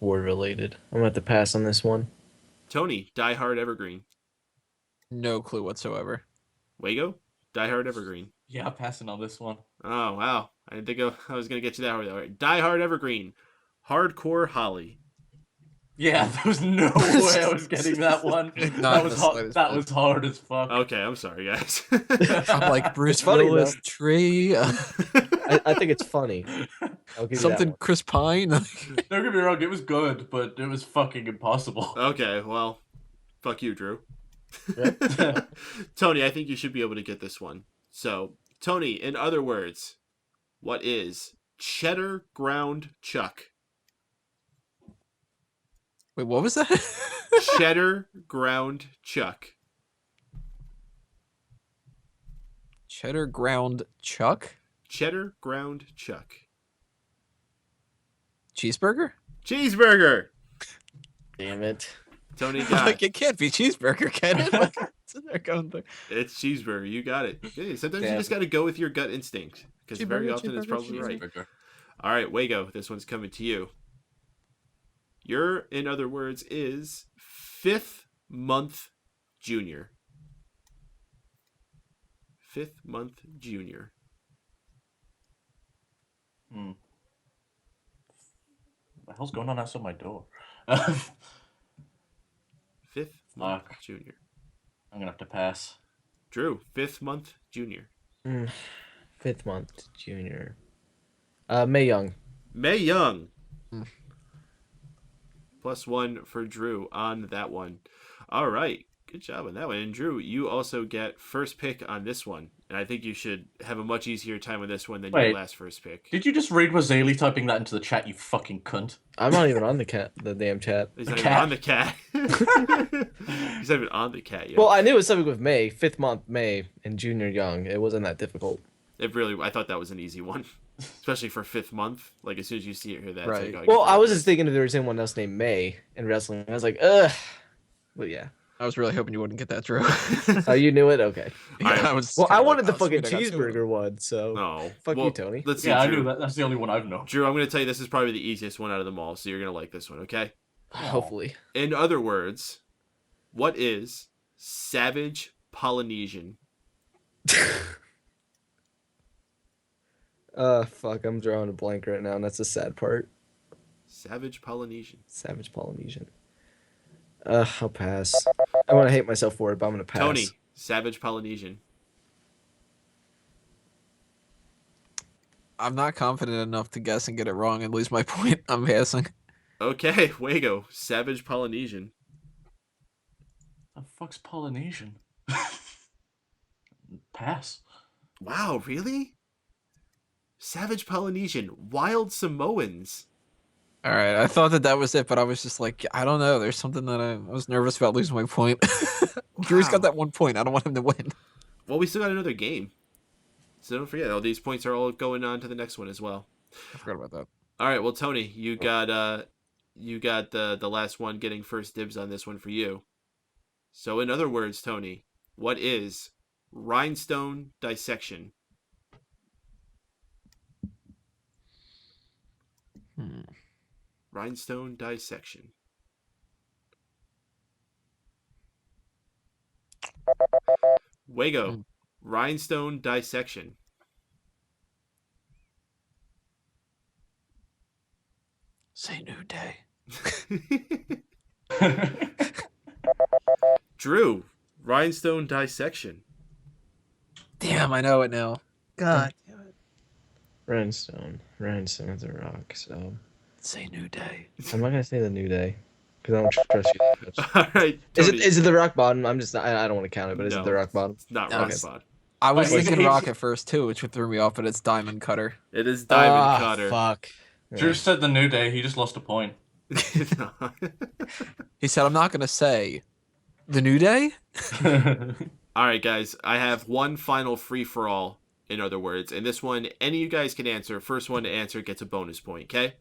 war related. I'm gonna have to pass on this one. Tony, Die Hard Evergreen. No clue whatsoever. Wago, Die Hard Evergreen. Yeah, passing on this one. Oh, wow. I didn't think I was going to get you that hard. All right. Die Hard Evergreen. Hardcore Holly. Yeah, there was no way I was getting that one. Not That was the hard. slightest That bit. was hard as fuck. Okay, I'm sorry, guys. I'm like Bruce funny, Willis though. tree. I think it's funny. I'll give you Something that Chris Pine. Don't get me wrong, it was good, but it was fucking impossible. Okay, well, fuck you, Drew. one. Tony, I think you should be able to get this one. So, Tony, in other words, what is cheddar ground chuck? Wait, what was that? Cheddar ground chuck. Cheddar ground chuck? Cheddar ground chuck. Cheeseburger? Cheeseburger. Damn it. Tony got Like, it. it can't be cheeseburger, can it? Like, it's in there going there. It's cheeseburger. You got it. Yeah, sometimes you Damn. just got to go with your gut instinct because very Cheeseburger, often it's cheeseburger, probably right. Cheeseburger. All right, Wago, this one's coming to you. Your, in other words, is 5th month junior. 5th month junior. What the hell's going on outside my door? 5th month Fuck. junior. I'm gonna have to pass. Drew, 5th month junior. 5th month junior. Mae Young. Mae Young. Mm. +1 for Drew on that one. All right. Good job on that one. And Drew, you also get first pick on this one. And I think you should have a much easier time with this one than your Wait. last first pick. Did you just read Wazali typing that into the chat, you fucking cunt? I'm not even on the damn chat. He's not The even cat. on the cat. He's not even on the cat yet. Well, I knew it was something with May, 5th month May, and Junior Young. It wasn't that difficult. I thought that was an easy one. Especially for 5th month. Like, as soon as you see it here, that's Right. like, oh, Well, you I was got just thinking if there was anyone else named May in wrestling. I was like, ugh. But yeah. I was really hoping you wouldn't get that, Drew. Oh, you knew it? Okay. I was Well, I kinda wanted the like, oh, fucking sweet, I got two of them. cheeseburger one, so Oh. fuck Well, you, Tony. Let's see, Yeah, I Drew. knew that. That's the only one I've known. Drew, I'm going to tell you this is probably the easiest one out of them all, so you're going to like this one, okay? Hopefully. In other words, What is Savage Polynesian? Fuck, I'm drawing a blank right now, and that's the sad part. Savage Polynesian. Savage Polynesian. I'll pass. I want to hate myself for it, but I'm gonna pass. Tony, Savage Polynesian. I'm not confident enough to guess and get it wrong and lose my point. I'm passing. Okay, Wago, Savage Polynesian. The fuck's Polynesian? Pass. Wow, really? Savage Polynesian, Wild Samoans. All right, I thought that was it, but I was just like, I don't know. There's something that I was nervous about losing my point. Drew's got that 1 point. I don't want him to win. Well, we still got another game. So don't forget, all these points are all going on to the next one as well. I forgot about that. All right, well, Tony, you got the last one getting first dibs on this one for you. So in other words, Tony, what is rhinestone dissection? Rhinestone dissection. Wago, rhinestone dissection. Say New Day. Drew, rhinestone dissection. Damn, I know it now. God damn it. Rhinestone's a rock, so Say New Day. I'm not gonna say the New Day because I don't trust you that much. All right, Tony. Is it the rock bottom? I'm just I don't want to count it, but is No, it the rock bottom? It's not No, rock it's- bottom. I was Wait, thinking he's- Rock at first too, which threw me off, but it's Diamond Cutter. It is Diamond Cutter. Fuck. Drew said the New Day. He just lost a point. No. He said, I'm not going to say the New Day? All right, guys. I have one final free-for-all, in other words. And this one, any of you guys can answer. First one to answer gets a bonus point, okay?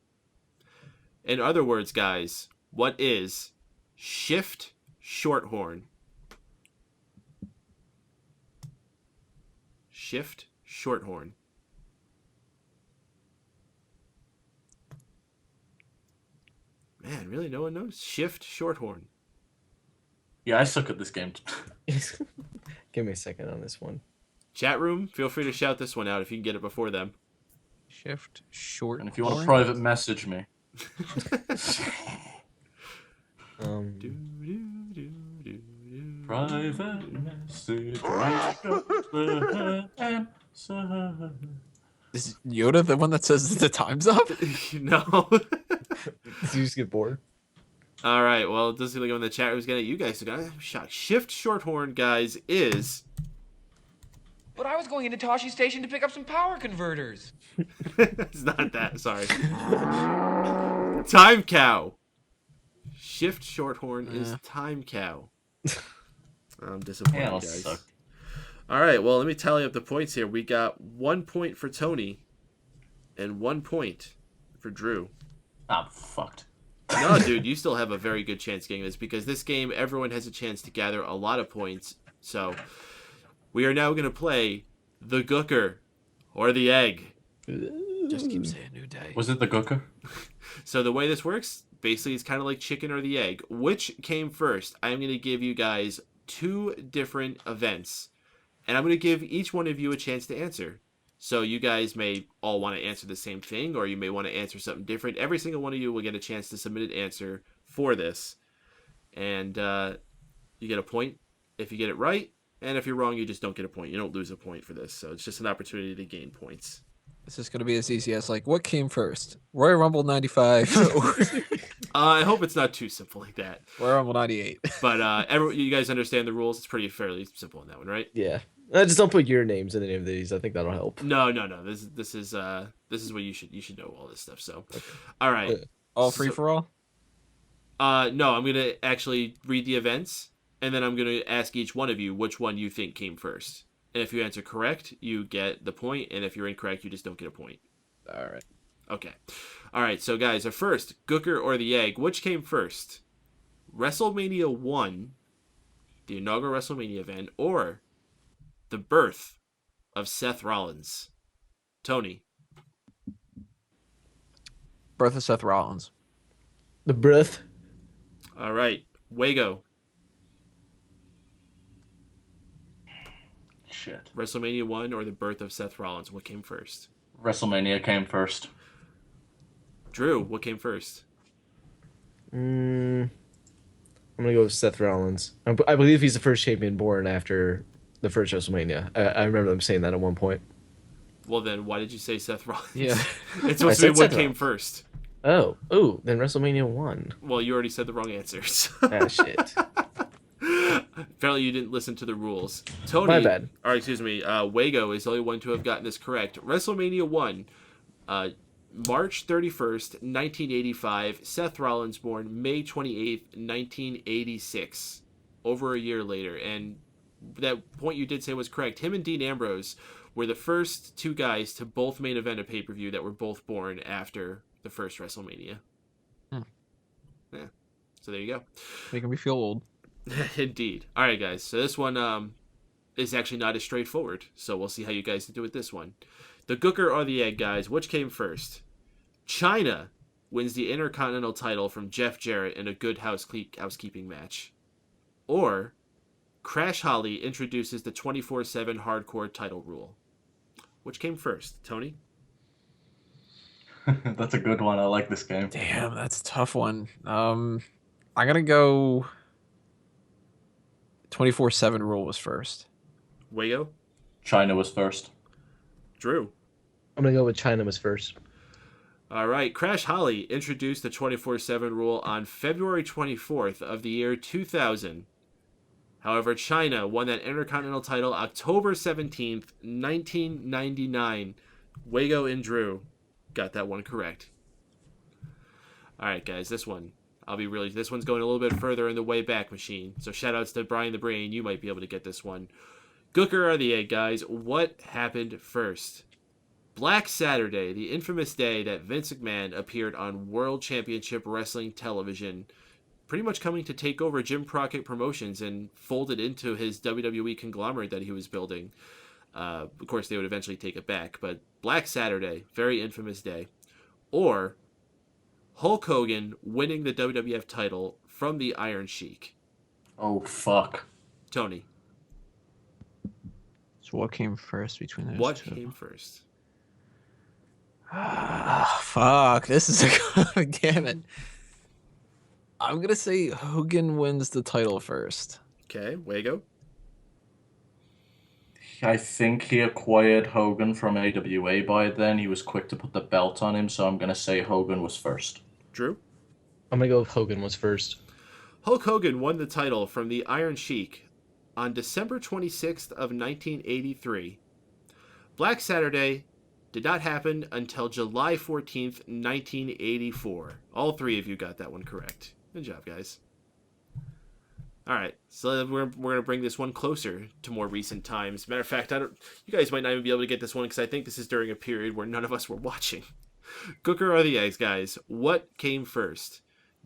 In other words, guys, what is Shift Shorthorn? Shift Shorthorn. Man, really? No one knows? Shift Shorthorn. Yeah, I suck at this game. Give me a second on this one. Chat room, feel free to shout this one out if you can get it before them. Shift short. And if you want to private message me. Private message. Is Yoda the one that says the time's up? No. Did you just get bored? All right. Well, this is going to go in the chat. Who's going to you guys? I'm shocked. Shift Shorthorn, guys, is. But I was going into Toshi Station to pick up some power converters. It's not that. Sorry. Time Cow. Shift Shorthorn is Time Cow. I'm disappointed, Yeah, guys. suck. All right. Well, let me tally up the points here. We got 1 point for Tony and 1 point for Drew. I'm fucked. No, dude, you still have a very good chance getting this because this game, everyone has a chance to gather a lot of points. So we are now going to play the Gooker or the Egg. Just keep saying New Day. Was it the Gooker? So the way this works, basically, it's kind of like chicken or the egg. Which came first? I'm going to give you guys 2 different events, and I'm going to give each one of you a chance to answer. So you guys may all want to answer the same thing, or you may want to answer something different. Every single one of you will get a chance to submit an answer for this. And you get a point if you get it right. And if you're wrong, you just don't get a point. You don't lose a point for this. So it's just an opportunity to gain points. This is going to be as easy as, like, what came first? Royal Rumble 95 or I hope it's not too simple like that. Royal Rumble 98? But you guys understand the rules. It's pretty fairly simple in that one, right? Yeah. Just don't put your names in any of these. I think that'll help. No. This is what you should know all this stuff. So, all right. All free for all? No, I'm gonna actually read the events, and then I'm gonna ask each one of you which one you think came first. And if you answer correct, you get the point, and if you're incorrect, you just don't get a point. All right. Okay. All right. So, guys, our first Gooker or the Egg. Which came first? WrestleMania 1, the inaugural WrestleMania event, or the birth of Seth Rollins? Tony. Birth of Seth Rollins. The breath. All right. Wago. shit. WrestleMania 1 or the birth of Seth Rollins? What came first? WrestleMania came first. Drew, what came first? I'm gonna go with Seth Rollins. I believe he's the first champion born after the first WrestleMania. I remember them saying that at one point. Well, then, why did you say Seth Rollins? Yeah. It's supposed to be said what Seth came Rollins. first. Oh, then WrestleMania 1. Well, you already said the wrong answers. Ah, shit. Apparently, you didn't listen to the rules. Tony, My bad. Or excuse me, Wago is the only one to have gotten this correct. WrestleMania 1, March 31st, 1985. Seth Rollins born May 28th, 1986. Over a year later. And that point you did say was correct. Him and Dean Ambrose were the first two guys to both main event a pay-per-view that were both born after the first WrestleMania. Yeah. So there you go. Making me feel old. Indeed. All right, guys. So this one is actually not as straightforward. So we'll see how you guys do with this one. The Gooker or the Egg, guys. Which came first? China wins the Intercontinental title from Jeff Jarrett in a good housekeeping match. Or Crash Holly introduces the 24/7 hardcore title rule. Which came first? Tony? That's a good one. I like this game. Damn, that's a tough one. I'm gonna go 24/7 rule was first. Wago? China was first. Drew? I'm gonna go with China was first. All right. Crash Holly introduced the 24/7 rule on February 24th of the year 2000. However, China won that Intercontinental title October 17th, 1999. Wago and Drew got that one correct. All right, guys, this one's going a little bit further in the way back machine. So shout outs to Brian the Brain. You might be able to get this one. Gooker or the Egg, guys. What happened first? Black Saturday, the infamous day that Vince McMahon appeared on World Championship Wrestling television, pretty much coming to take over Jim Crockett Promotions and fold it into his WWE conglomerate that he was building. Of course, they would eventually take it back, but Black Saturday, very infamous day. Or Hulk Hogan winning the WWF title from the Iron Sheik. Oh, fuck. Tony, So what came first between those what two? came first? Fuck. This is a damn it. I'm gonna say Hogan wins the title first. Okay, Wago. I think he acquired Hogan from AWA by then. He was quick to put the belt on him, so I'm going to say Hogan was first. Drew. I'm gonna go with Hogan was first. Hulk Hogan won the title from the Iron Sheik on December 26th of 1983. Black Saturday did not happen until July 14th, 1984. All three of you got that one correct. Good job, guys. All right, so we're going to bring this one closer to more recent times. Matter of fact, you guys might not even be able to get this one because I think this is during a period where none of us were watching. Gooker or the Eggs, guys. What came first?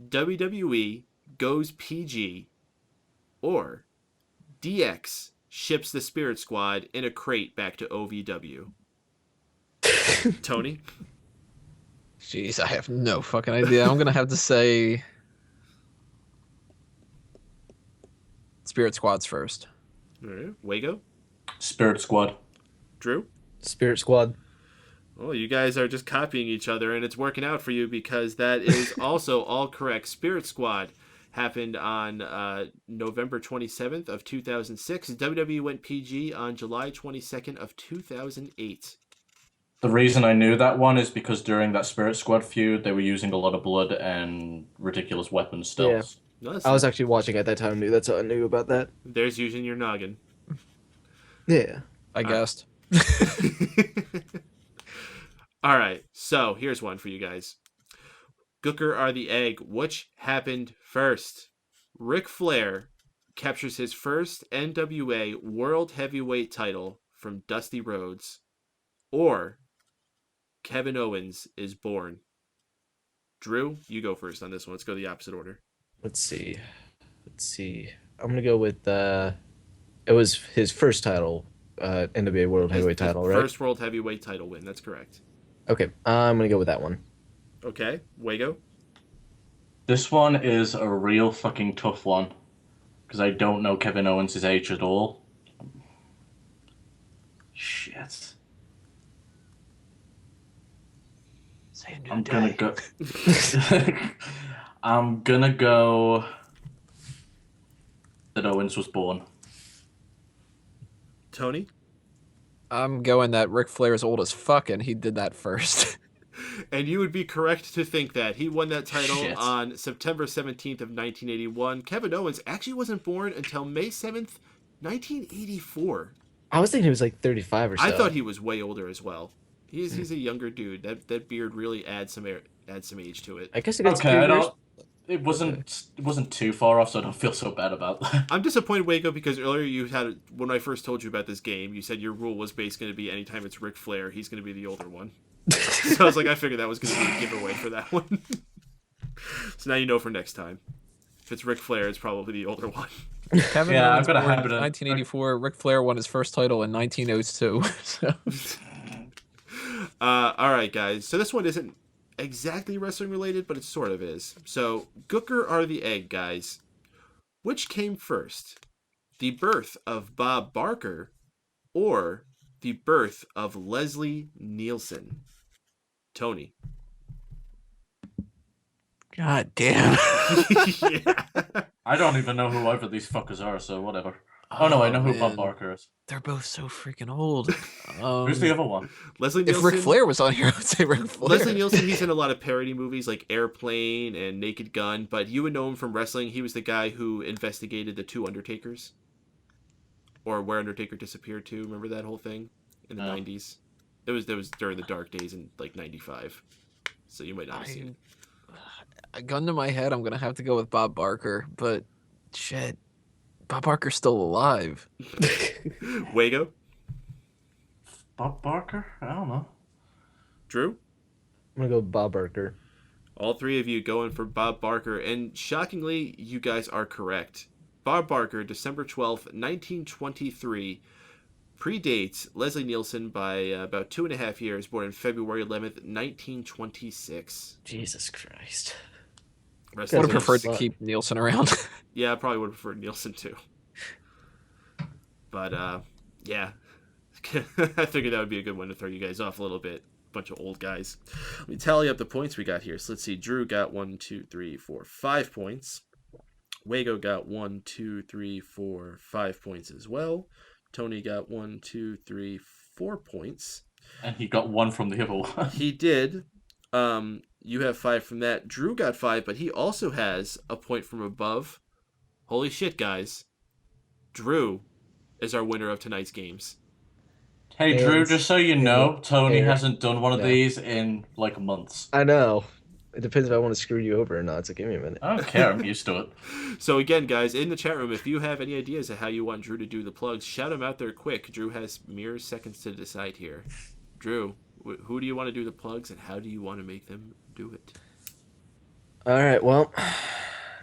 WWE goes PG or DX ships the Spirit Squad in a crate back to OVW? Tony? Jeez, I have no fucking idea. I'm gonna have to say Spirit Squad's first. All right. Wago? Spirit Squad. Drew? Spirit Squad. Well, you guys are just copying each other, and it's working out for you because that is also all correct. Spirit Squad happened on November 27th of 2006. WWE went PG on July 22nd of 2008. The reason I knew that one is because during that Spirit Squad feud, they were using a lot of blood and ridiculous weapon stills. No, I was actually watching at that time. That's how I knew about that. There's using your noggin. Yeah. I guessed. All right, so here's one for you guys. Gooker or the Egg, which happened first? Ric Flair captures his first NWA World Heavyweight title from Dusty Rhodes, or Kevin Owens is born? Drew, you go first on this one. Let's go the opposite order. Let's see. I'm gonna go with it was his first title, NWA World Heavyweight title, right? First World Heavyweight title win. That's correct. Okay, I'm gonna go with that one. Okay, Wago. This one is a real fucking tough one because I don't know Kevin Owens' age at all. Shit. Say a new I'm day. gonna go. I'm gonna go. That Owens was born. Tony? I'm going that Ric Flair's old as fuck, and he did that first. And you would be correct to think that. He won that title Shit. on September 17th of 1981. Kevin Owens actually wasn't born until May 7th, 1984. I was thinking he was like 35 or so. I thought he was way older as well. He's a younger dude. That beard really adds some age to it. I guess it gets Okay, I years. don't. It wasn't too far off, so I don't feel so bad about that. I'm disappointed, Wago, because earlier when I first told you about this game, you said your rule was based going to be anytime it's Ric Flair, he's going to be the older one. So I was like, I figured that was going to be a giveaway for that one. So now you know for next time. If it's Ric Flair, it's probably the older one. Kevin Yeah, Owens I've got a born habit in of- 1984. Ric Flair won his first title in 1902. So. All right, guys. So this one isn't exactly wrestling related, but it sort of is. So, Gooker or the egg, guys. Which came first? The birth of Bob Barker or the birth of Leslie Nielsen? Tony. God damn. Yeah. I don't even know who either of these fuckers are, so whatever. Oh no, I know who Bob man. Barker is. They're both so freaking old. Who's the other one? Leslie If Nielsen. Ric Flair was on here, I would say Ric Flair. Leslie Nielsen, he's in a lot of parody movies like Airplane and Naked Gun, but you would know him from wrestling. He was the guy who investigated the two Undertakers. Or where Undertaker disappeared to. Remember that whole thing? In the 90s? It was during the dark days in like 95. So you might not have seen it. A gun to my head, I'm going to have to go with Bob Barker, but shit. Bob Barker's still alive. Wago? Bob Barker? I don't know. Drew? I'm gonna go with Bob Barker. All three of you going for Bob Barker, and shockingly, you guys are correct. Bob Barker, December 12th, 1923, predates Leslie Nielsen by about 2.5 years, born on February 11th, 1926. Jesus Christ. Rest Would in have peace. preferred to keep Nielsen around. Yeah, I probably would have preferred Nielsen too. But, yeah. I figured that would be a good one to throw you guys off a little bit. Bunch of old guys. Let me tally up the points we got here. So let's see. Drew got 1, 2, 3, 4, 5 points. Wago got 1, 2, 3, 4, 5 points as well. Tony got 1, 2, 3, 4 points. And he got one from the other one. He did. You have 5 from that. Drew got 5, but he also has a point from above. Holy shit, guys. Drew is our winner of tonight's games. Hey, Drew, just so you know, Tony Fair. hasn't done one of Yeah. these in like months. I know. It depends if I want to screw you over or not, so give me a minute. I don't care, I'm used to it. So again, guys, in the chat room, if you have any ideas of how you want Drew to do the plugs, shout them out there quick. Drew has mere seconds to decide here. Drew, who do you want to do the plugs, and how do you want to make them do it? All right, well,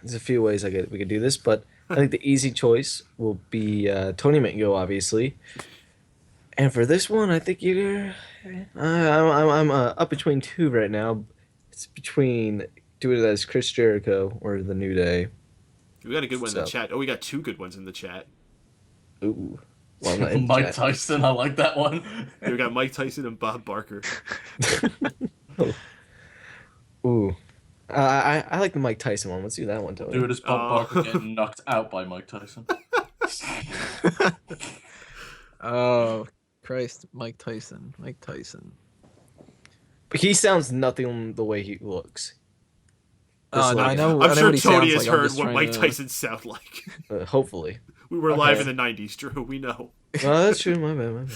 there's a few ways we could do this, but I think the easy choice will be Tony Mango, obviously. And for this one, I think I'm up between two right now. It's between doing it as Chris Jericho or the New Day. We got a good one in the So- chat. Oh, we got 2 good ones in the chat. Ooh, well, I'm not in the Mike chat. Tyson, I like that one. Yeah, we got Mike Tyson and Bob Barker. Ooh, I like the Mike Tyson one. Let's do that one, Tony. Dude, is Bob Oh. Barker getting knocked out by Mike Tyson? Oh, Christ. Mike Tyson. But he sounds nothing the way he looks. Oh, no, I know. I'm I know sure what he Tony sounds has like. I'm heard just what trying Mike to- Tyson sound like. Hopefully. We were live Okay. in the 90s, Drew. We know. Well, that's true. My bad.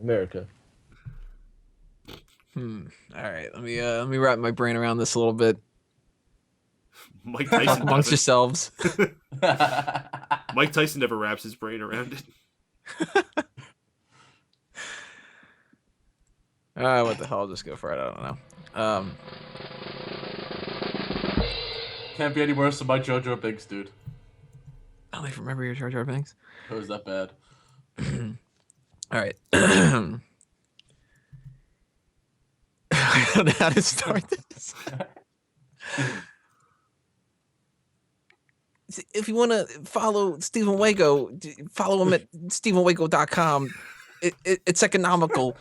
America. All right. Let me wrap my brain around this a little bit. Mike Tyson Amongst doesn't. yourselves. Mike Tyson never wraps his brain around it. What the hell? I'll just go for it. I don't know. Can't be any worse than my JoJo Binks, dude. I don't even remember your Jar Jar Binks. It was that bad. All right. I don't know how to start this. If you want to follow Stephen Wago, follow him at StephenWago.com. It's economical.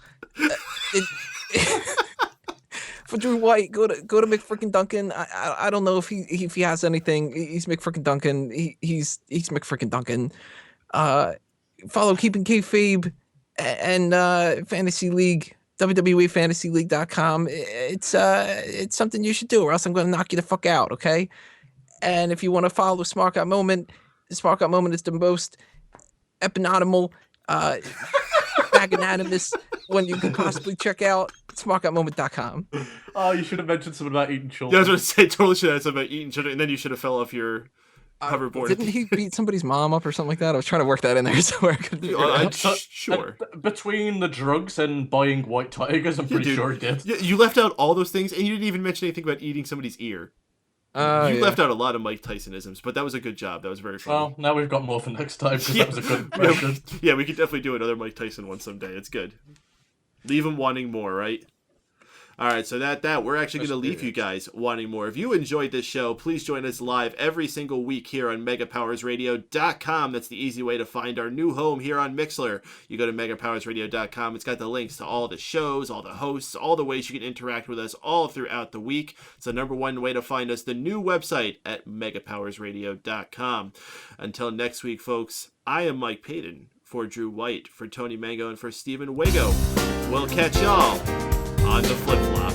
For Drew White, go to McFrickin' Duncan. I don't know if he has anything. He's McFrickin' Duncan. He's McFrickin' Duncan. Follow Keeping Kayfabe and Fantasy League, WWEFantasyLeague.com. It's something you should do, or else I'm going to knock you the fuck out, okay? And if you want to follow Smart Guy Moment, the Smart Guy Moment is the most eponymal, magnanimous one you could possibly check out. SmartGuyMoment.com. Oh, you should have mentioned something about eating children. Yeah, I was going to say, totally should have said something about eating children, and then you should have fell off your hoverboard. Didn't he beat somebody's mom up or something like that? I was trying to work that in there somewhere. I couldn't figure it out. Sure. Between the drugs and buying white tigers, I'm pretty sure he did. You left out all those things, and you didn't even mention anything about eating somebody's ear. You left out a lot of Mike Tysonisms, but that was a good job. That was very funny. Well, now we've got more for next time, because that was a good impression. Yeah, we could definitely do another Mike Tyson one someday. It's good. Leave him wanting more, right? All right, so that we're actually going to leave you guys wanting more. If you enjoyed this show, please join us live every single week here on MegaPowersRadio.com. That's the easy way to find our new home here on Mixlr. You go to MegaPowersRadio.com. It's got the links to all the shows, all the hosts, all the ways you can interact with us all throughout the week. It's the number one way to find us, the new website at MegaPowersRadio.com. Until next week, folks, I am Mike Paden. For Drew White, for Tony Mango, and for Stephen Wago. We'll catch y'all on the flip-flop.